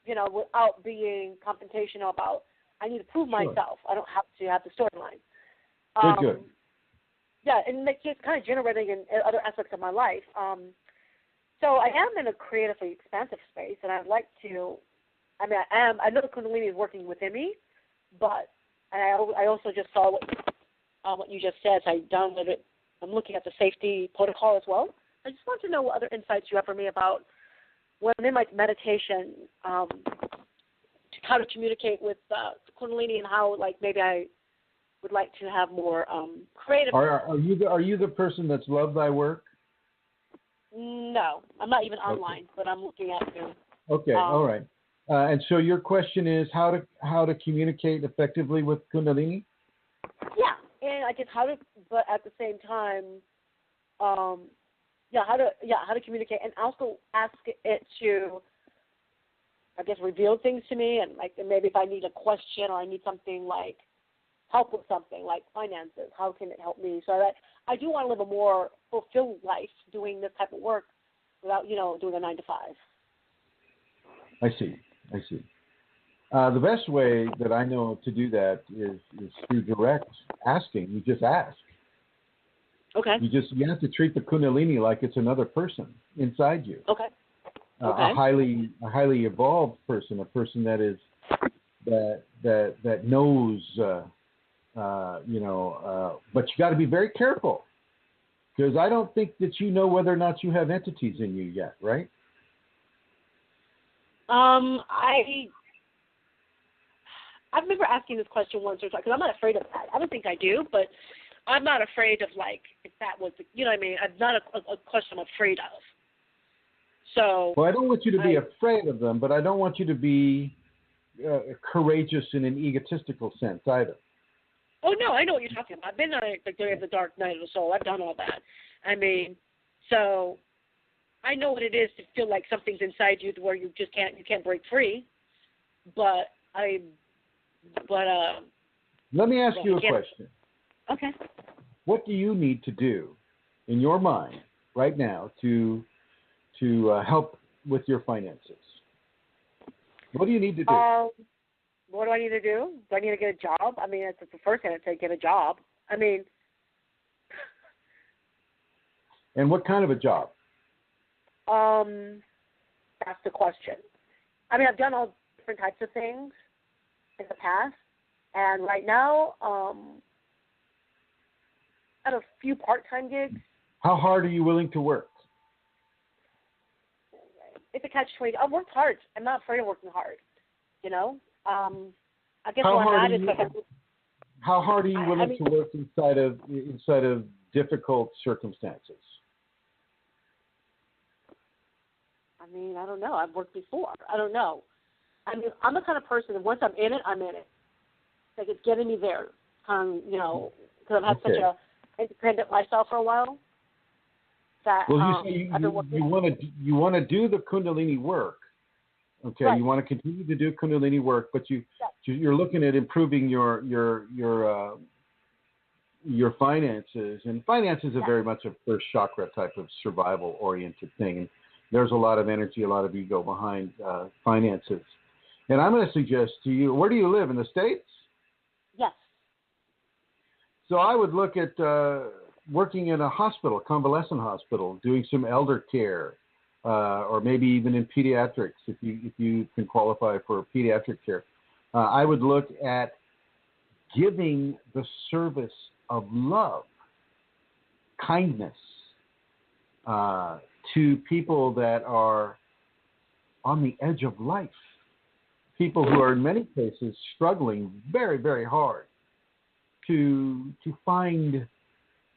without being confrontational about, I need to prove myself. I don't have to have the storyline. Good. Yeah, and like just kind of generating in other aspects of my life. So I am in a creatively expansive space, and I'd like to. I know the Kundalini is working within me, but I also just saw what you just said. So I downloaded it. I'm looking at the safety protocol as well. I just want to know what other insights you have for me about when I'm in my meditation, how to communicate with Kundalini and how, like, maybe I would like to have more creative. Are you the person that's loved thy work? No, I'm not even online, but I'm looking at you. Okay, all right. And so your question is how to communicate effectively with Kundalini? Yeah, and I guess but at the same time, how to communicate, and also ask it to, I guess, reveal things to me, and like maybe if I need a question or I need something like help with something like finances, how can it help me? So that I do want to live a more fulfilled life doing this type of work without doing a 9 to 5. I see. The best way that I know to do that is through direct asking. You just ask. Okay. You have to treat the Kundalini like it's another person inside you. Okay. A highly evolved person, a person that knows. But you got to be very careful because I don't think that you know whether or not you have entities in you yet, right? I remember asking this question once or twice because I'm not afraid of that. I don't think I do, but I'm not afraid of like if that was what I mean. It's not a question I'm afraid of. So. Well, I don't want you to be afraid of them, but I don't want you to be courageous in an egotistical sense either. Oh no, I know what you're talking about. I've been on the dark night of the soul. I've done all that. I mean, so. I know what it is to feel like something's inside you where you can't break free. But let me ask you a question. Okay. What do you need to do in your mind right now to help with your finances? What do you need to do? What do I need to do? Do I need to get a job? I mean, that's the first thing I'd say, get a job. I mean. And what kind of a job? That's the question. I mean, I've done all different types of things in the past, and right now, I have a few part-time gigs. How hard are you willing to work? It's a catch-22. I've worked hard. I'm not afraid of working hard. I guess how hard are you willing to work inside of difficult circumstances? I mean, I don't know. I've worked before. I don't know. I mean, I'm the kind of person that once I'm in it, I'm in it. Like it's getting me there. Because I've had such a independent lifestyle for a while. That you say you want to do the Kundalini work. Okay, right. You want to continue to do Kundalini work, but you're looking at improving your finances, and finances are very much a first chakra type of survival oriented thing. And there's a lot of energy, a lot of ego behind finances. And I'm going to suggest to you, where do you live, in the States? Yes. So I would look at working in a hospital, convalescent hospital, doing some elder care, or maybe even in pediatrics, if you can qualify for pediatric care. I would look at giving the service of love, kindness to people that are on the edge of life, people who are in many cases struggling very, very hard to find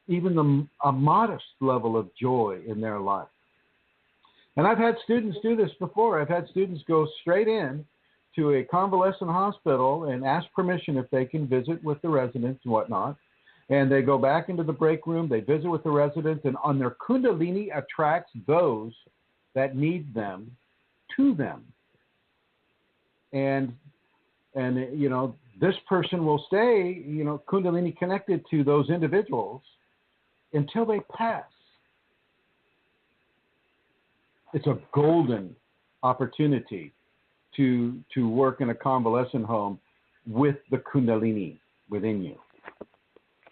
even a modest level of joy in their life. And I've had students do this before. I've had students go straight in to a convalescent hospital and ask permission if they can visit with the residents and whatnot. And they go back into the break room, they visit with the residents, and on their Kundalini attracts those that need them to them. And you know, this person will stay, you know, Kundalini connected to those individuals until they pass. It's a golden opportunity to work in a convalescent home with the Kundalini within you,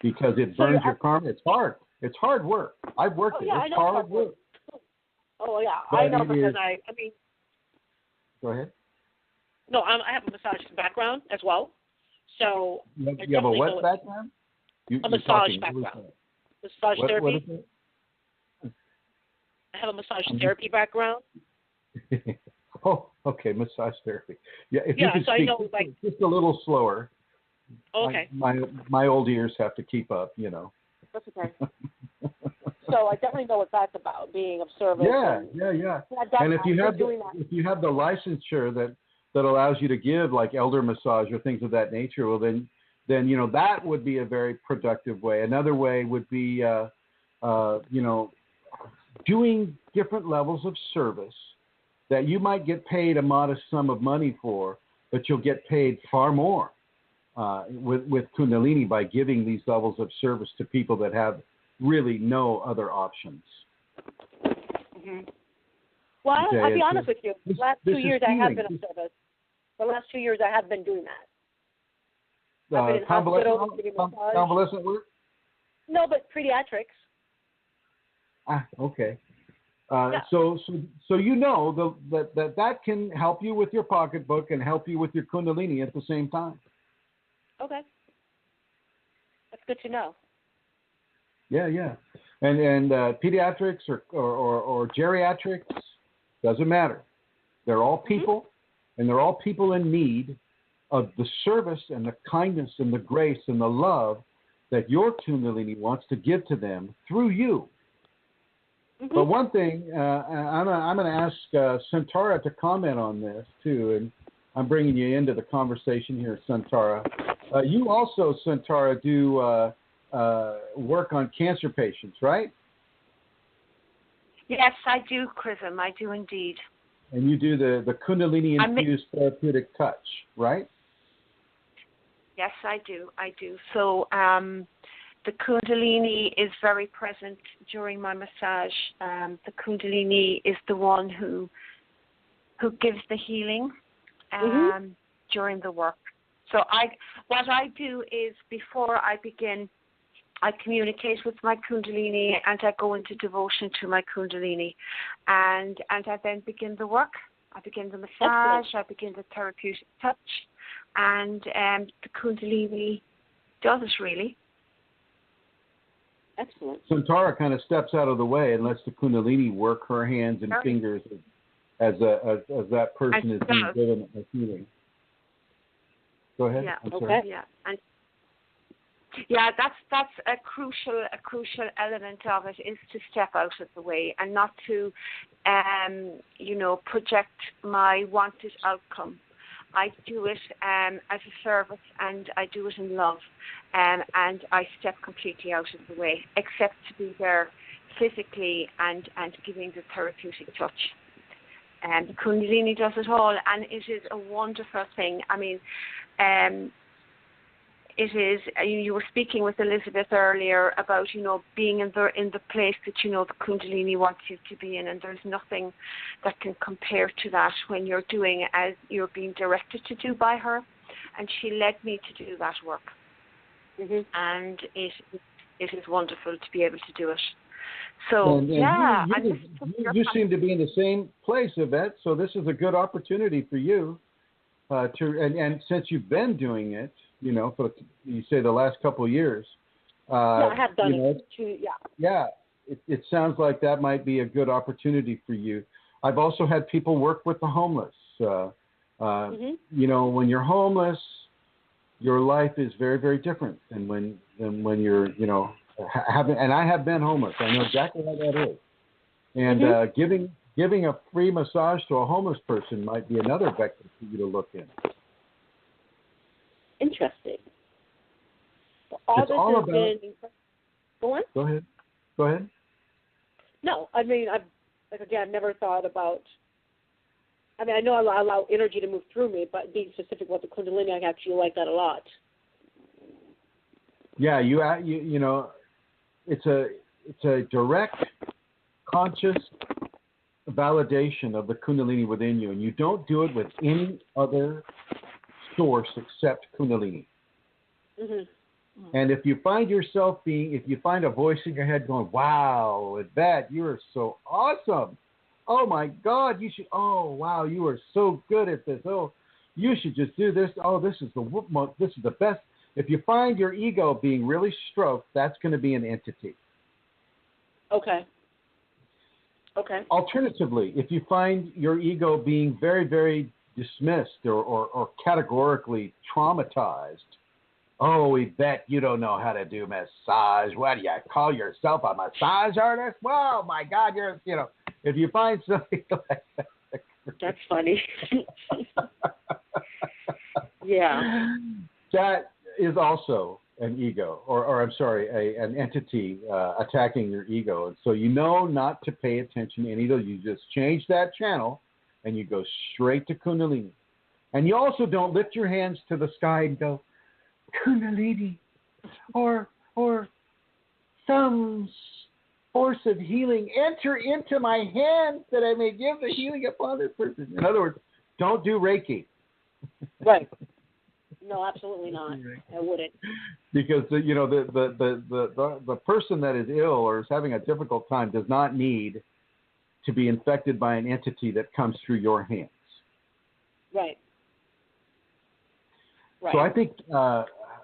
because it burns your karma. It's hard. It's hard work. I've worked it. It's hard work. Oh yeah, But I know because I mean. Go ahead. No, I have a massage background as well, so you have a what background? A massage background. Massage therapy. What is it? I have a massage therapy background. Oh, okay, massage therapy. Yeah, if you could so speak I know, like, just a little slower. Okay. My old ears have to keep up, you know. That's okay. So I definitely know what that's about, being of service. Yeah. And if you have the licensure that allows you to give like elder massage or things of that nature, well then you know that would be a very productive way. Another way would be you know, doing different levels of service that you might get paid a modest sum of money for, but you'll get paid far more with Kundalini by giving these levels of service to people that have really no other options. Mm-hmm. Well, Okay, I'll be honest with you. The last 2 years I have been of service. The last 2 years I have been doing that. I've been in hospitals, giving massage. Convalescent work? No, but pediatrics. Okay. Yeah. So you know that can help you with your pocketbook and help you with your Kundalini at the same time. Okay. That's good to know. Yeah. And pediatrics or geriatrics, doesn't matter. They're all people, and they're all people in need of the service and the kindness and the grace and the love that your Kundalini wants to give to them through you. Mm-hmm. But one thing, I'm going to ask Santara to comment on this too, and I'm bringing you into the conversation here, Santara. You also, Santara, do work on cancer patients, right? Yes, I do, Chrism. I do indeed. And you do the Kundalini-infused therapeutic touch, right? Yes, I do. So the Kundalini is very present during my massage. The Kundalini is the one who gives the healing during the work. So what I do is before I begin, I communicate with my Kundalini and I go into devotion to my Kundalini, and I then begin the work. I begin the massage. I begin the therapeutic touch, and the Kundalini does it really. Excellent. Santara kind of steps out of the way and lets the Kundalini work her hands and fingers as that person is being given a healing. Go ahead. Yeah. Okay. Yeah. And that's a crucial element of it, is to step out of the way and not to, project my wanted outcome. I do it as a service, and I do it in love, and I step completely out of the way, except to be there physically and giving the therapeutic touch. And the Kundalini does it all, and it is a wonderful thing. I mean, it is. You were speaking with Elizabeth earlier about, being in the place that the Kundalini wants you to be in, and there's nothing that can compare to that when you're doing as you're being directed to do by her, and she led me to do that work, and it is wonderful to be able to do it. So you seem to be in the same place, Yvette. So this is a good opportunity for you and since you've been doing it, for you say the last couple of years, I have done it. Yeah, it sounds like that might be a good opportunity for you. I've also had people work with the homeless. When you're homeless, your life is very, very different than when you're, and I have been homeless. I know exactly how that is. And giving a free massage to a homeless person might be another vector for you to look in. Interesting. So Go on. Go ahead. No, I mean, I've never thought about. I mean, I know I allow energy to move through me, but being specific about the Kundalini, I actually like that a lot. Yeah, it's a direct, conscious validation of the Kundalini within you, and you don't do it with any other source except Kundalini. And if you find a voice in your head going, "Wow, with that you are so awesome. Oh my God, you should. Oh wow, you are so good at this. Oh, you should just do this. Oh, this is the best." If you find your ego being really stroked, that's going to be an entity. Okay. Alternatively, if you find your ego being very, very dismissed or categorically traumatized, "Oh, we bet you don't know how to do massage. What do you call yourself, a massage artist? Well, my God, if you find something like that." That's funny. Yeah. That is also an ego, or I'm sorry, an entity attacking your ego. And so not to pay attention to any of those. You just change that channel and you go straight to Kundalini. And you also don't lift your hands to the sky and go, "Kunalini," or "Some force of healing enter into my hands that I may give the healing upon this person." In other words, don't do Reiki. Right. No, absolutely not. I wouldn't. Because the person that is ill or is having a difficult time does not need to be infected by an entity that comes through your hands. Right. So I think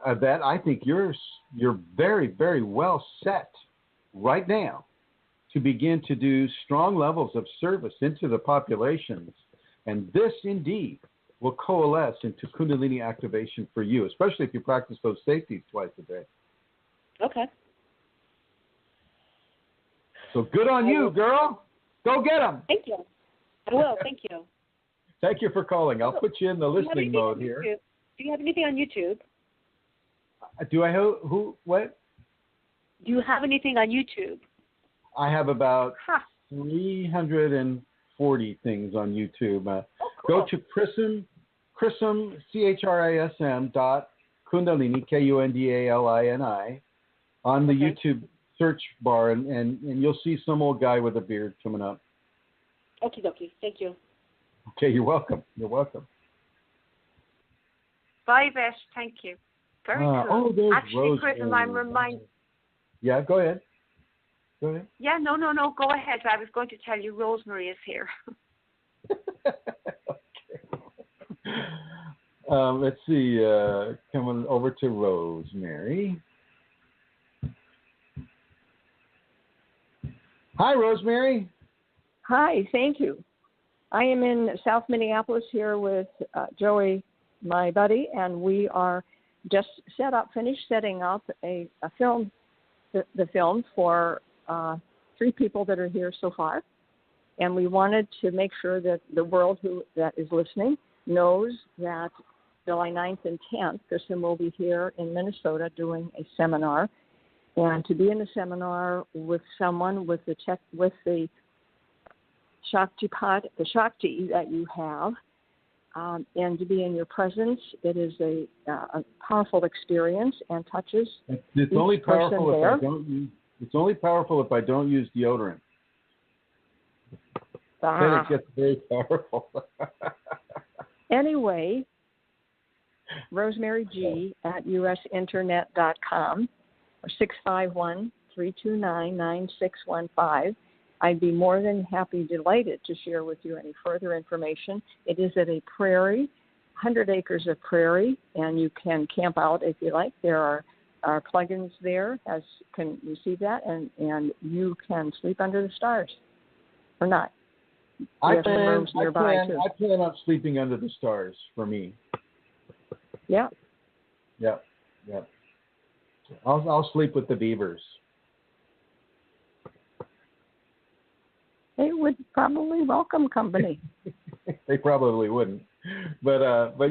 I think you're very, very well set right now to begin to do strong levels of service into the populations, and this indeed will coalesce into Kundalini activation for you, especially if you practice those safeties twice a day. Okay. So good on you, girl. Go get them. Thank you. I will. Thank you. Thank you for calling. I'll put you in the listening mode here. Do you have anything on YouTube? Do I? What? Do you have anything on YouTube? I have about 340 things on YouTube. Cool. Go to Chrism, CHRISM Kundalini, KUNDALINI, on the YouTube search bar, and you'll see some old guy with a beard coming up. Okie dokie. Thank you. Okay, you're welcome. Bye, Beth. Thank you. Very cool. Oh, there's Actually, Rosemary. Chrism, I'm reminded. Yeah, go ahead. Yeah, no. Go ahead. I was going to tell you Rosemary is here. Okay. Let's see. Coming over to Rosemary. Hi, Rosemary. Hi, thank you. I am in South Minneapolis here with Joey, my buddy, and we are just finished setting up a film, the film for 3 people that are here so far. And we wanted to make sure that the world that is listening knows that July 9th and 10th, Chrism will be here in Minnesota doing a seminar. And to be in the seminar with someone with the Shakti that you have, and to be in your presence, it is a powerful experience and touches. It's only powerful if I don't use. It's only powerful if I don't use deodorant. Then it gets very powerful. Anyway, Rosemary G at usinternet.com or 651-329-9615. I'd be more than delighted to share with you any further information. It is at a prairie, 100 acres of prairie, and you can camp out if you like. There are our plugins there can receive that, and you can sleep under the stars, or not. I have some rooms nearby too. I plan on sleeping under the stars for me. Yeah. Yep. I'll sleep with the beavers. They would probably welcome company. They probably wouldn't, but we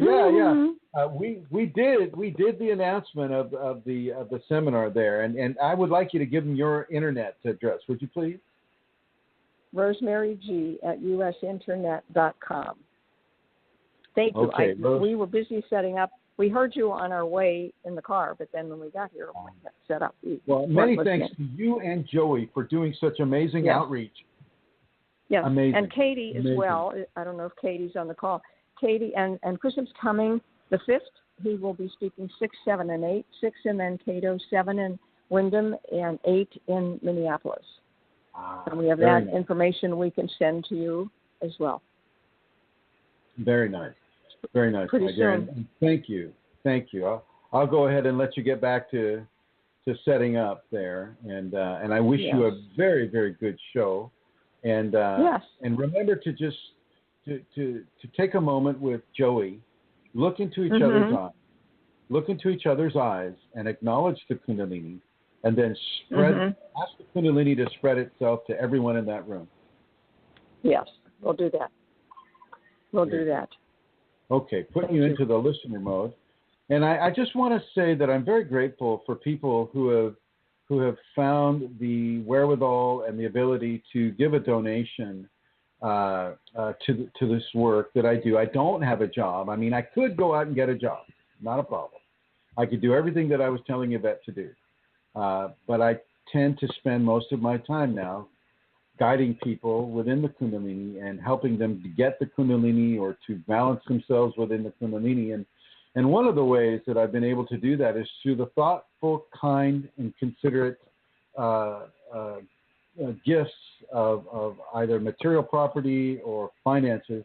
did the announcement of the seminar there, and I would like you to give them your internet address, would you please? RosemaryG@usinternet.com. Thank you. Okay, we were busy setting up. We heard you on our way in the car, but then when we got here, we got set up. Well, many thanks to you and Joey for doing such amazing outreach. Yes, amazing. And Katie as well. I don't know if Katie's on the call. Katie and Chrism's coming the 5th. He will be speaking 6, 7, and 8. 6 in Mankato, 7 in Wyndham, and 8 in Minneapolis. And we have that information we can send to you as well. Very nice. Very nice, Pretty my dear. soon. And thank you. I'll go ahead and let you get back to setting up there. And I wish you a very, very good show. And and remember to just to take a moment with Joey, look into each other's eyes, and acknowledge the Kundalini, and then ask the Kundalini to spread itself to everyone in that room. Yes, we'll do that. We'll do that. Okay, putting you into the listener mode. And I just want to say that I'm very grateful for people who have found the wherewithal and the ability to give a donation to this work that I do. I don't have a job. I mean, I could go out and get a job. Not a problem. I could do everything that I was telling Yvette to do. But I tend to spend most of my time now guiding people within the Kundalini and helping them to get the Kundalini or to balance themselves within the Kundalini. And one of the ways that I've been able to do that is through the thoughtful, kind, and considerate gifts of either material property or finances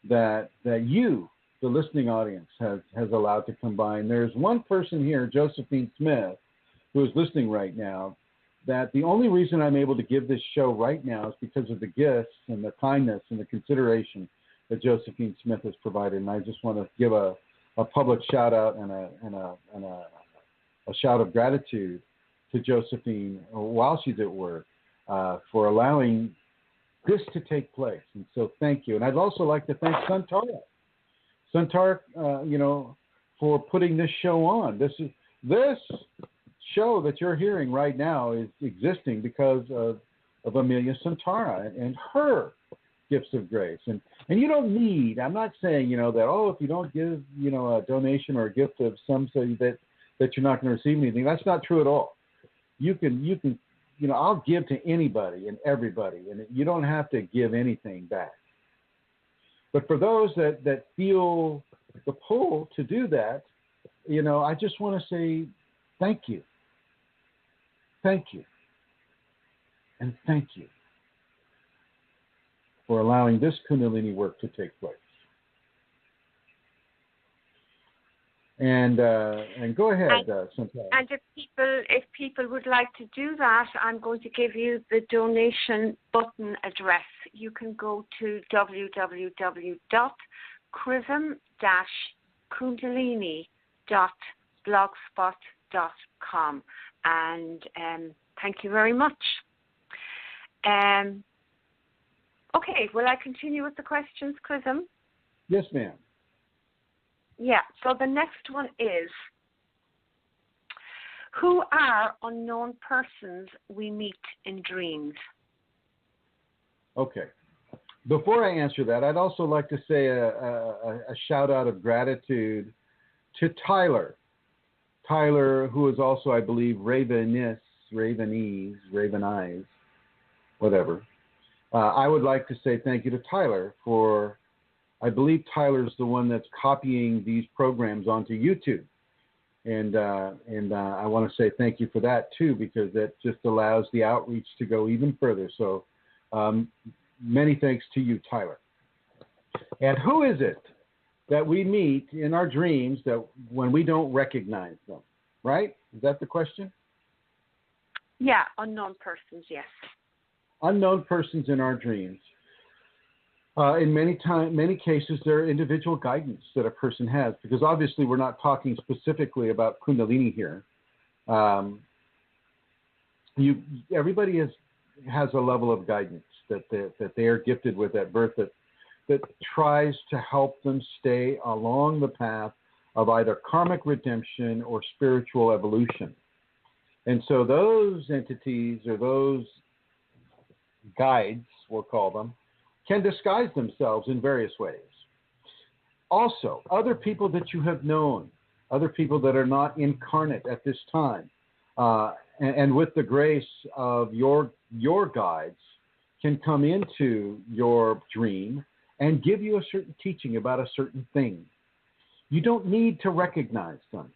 that you, the listening audience, has allowed to combine. There's one person here, Josephine Smith, who is listening right now, that the only reason I'm able to give this show right now is because of the gifts and the kindness and the consideration that Josephine Smith has provided. And I just want to give a public shout out and a shout of gratitude to Josephine while she's at work for allowing this to take place. And so thank you. And I'd also like to thank Suntar, for putting this show on. This show that you're hearing right now is existing because of Amelia Santara and her gifts of grace. And you don't need, I'm not saying, that, if you don't give, a donation or a gift of some sort that you're not going to receive anything. That's not true at all. You can, I'll give to anybody and everybody, and you don't have to give anything back. But for those that feel the pull to do that, I just want to say thank you. Thank you. And thank you for allowing this Kundalini work to take place. And go ahead, Chantal. And if people would like to do that, I'm going to give you the donation button address. You can go to www.chrism-kundalini.blogspot.com. And thank you very much. Okay, will I continue with the questions, Chrism? Yes, ma'am. Yeah, so the next one is, who are unknown persons we meet in dreams? Okay. Before I answer that, I'd also like to say a shout out of gratitude to Tyler. Tyler, who is also, I believe, Ravenize, whatever. I would like to say thank you to Tyler for, I believe Tyler's the one that's copying these programs onto YouTube. And I want to say thank you for that too, because that just allows the outreach to go even further. So many thanks to you, Tyler. And who is it that we meet in our dreams that when we don't recognize them? right? Is that the question? Yeah, unknown persons, yes. Unknown persons in our dreams. In many cases, there are individual guidance that a person has, because obviously we're not talking specifically about Kundalini here. Everybody has a level of guidance that they are gifted with at birth that tries to help them stay along the path of either karmic redemption or spiritual evolution. And so those entities, or those guides, we'll call them, can disguise themselves in various ways. Also, other people that you have known, other people that are not incarnate at this time, and with the grace of your guides, can come into your dream and give you a certain teaching about a certain thing. You don't need to recognize them.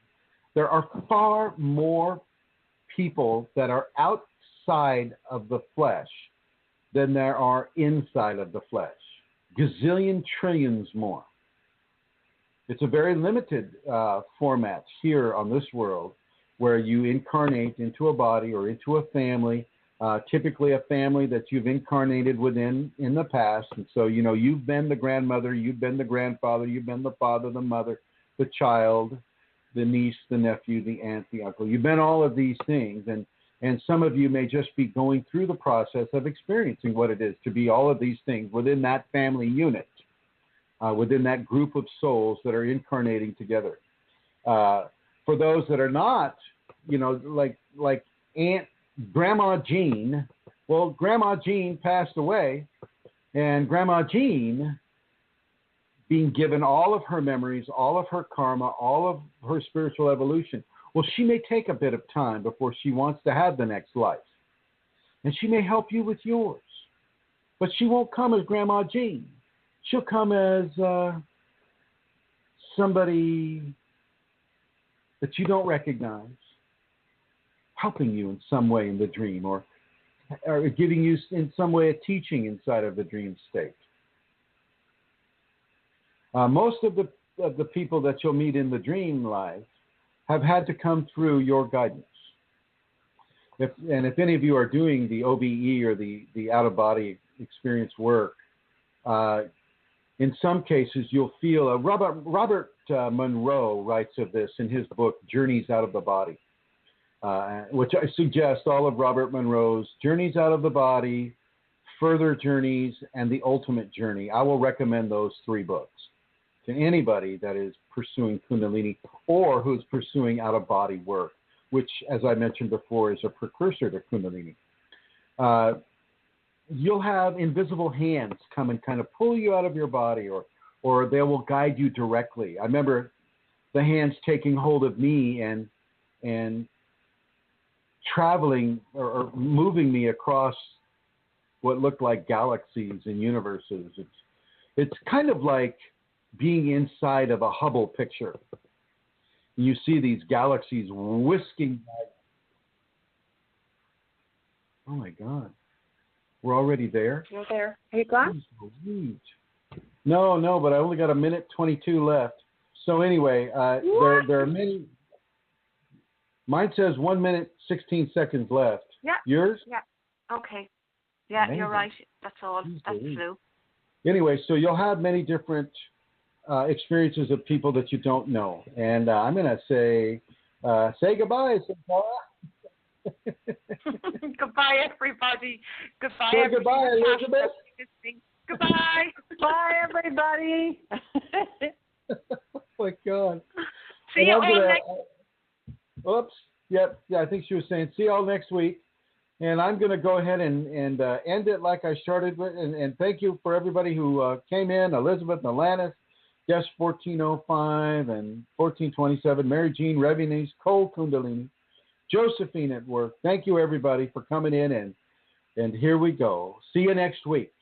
There are far more people that are outside of the flesh than there are inside of the flesh. Gazillion trillions more. It's a very limited format here on this world, where you incarnate into a body or into a family, typically a family that you've incarnated within in the past. And so, you've been the grandmother, you've been the grandfather, you've been the father, the mother, the child, the niece, the nephew, the aunt, the uncle. You've been all of these things. And some of you may just be going through the process of experiencing what it is to be all of these things within that family unit, within that group of souls that are incarnating together. For those that are not, like Grandma Jean, well, Grandma Jean passed away, and Grandma Jean, being given all of her memories, all of her karma, all of her spiritual evolution, well, she may take a bit of time before she wants to have the next life. And she may help you with yours. But she won't come as Grandma Jean. She'll come as somebody that you don't recognize, helping you in some way in the dream, or giving you in some way a teaching inside of the dream state. Most of the people that you'll meet in the dream life have had to come through your guidance. If any of you are doing the OBE or the out-of-body experience work, in some cases you'll feel, Robert Monroe writes of this in his book, Journeys Out of the Body, which I suggest all of Robert Monroe's Journeys Out of the Body, Further Journeys, and The Ultimate Journey. I will recommend those 3 books to anybody that is pursuing Kundalini or who's pursuing out-of-body work, which, as I mentioned before, is a precursor to Kundalini. You'll have invisible hands come and kind of pull you out of your body, or they will guide you directly. I remember the hands taking hold of me and traveling or moving me across what looked like galaxies and universes. It's kind of like being inside of a Hubble picture. You see these galaxies whisking by. Oh my God. We're already there? You're there. Are you gone? No, but I only got 1:22 left. So anyway, there are many. Mine says 1 minute, 16 seconds left. Yeah. Yours? Yeah. Okay. Yeah, Amazing. You're right. That's all. That's true. Anyway, so you'll have many different experiences of people that you don't know. And I'm going to say goodbye, Sarah. Goodbye, everybody. Goodbye, Say everybody. goodbye, Elizabeth. Goodbye. Bye, everybody. Oh, my God. See you all next Oops. Yep. Yeah, I think she was saying, see you all next week. And I'm going to go ahead and end it like I started with. And thank you for everybody who came in, Elizabeth, Alanis, Guest 1405 and 1427, Mary Jean, Revenese, Cole Kundalini, Josephine at work. Thank you, everybody, for coming in. And here we go. See you next week.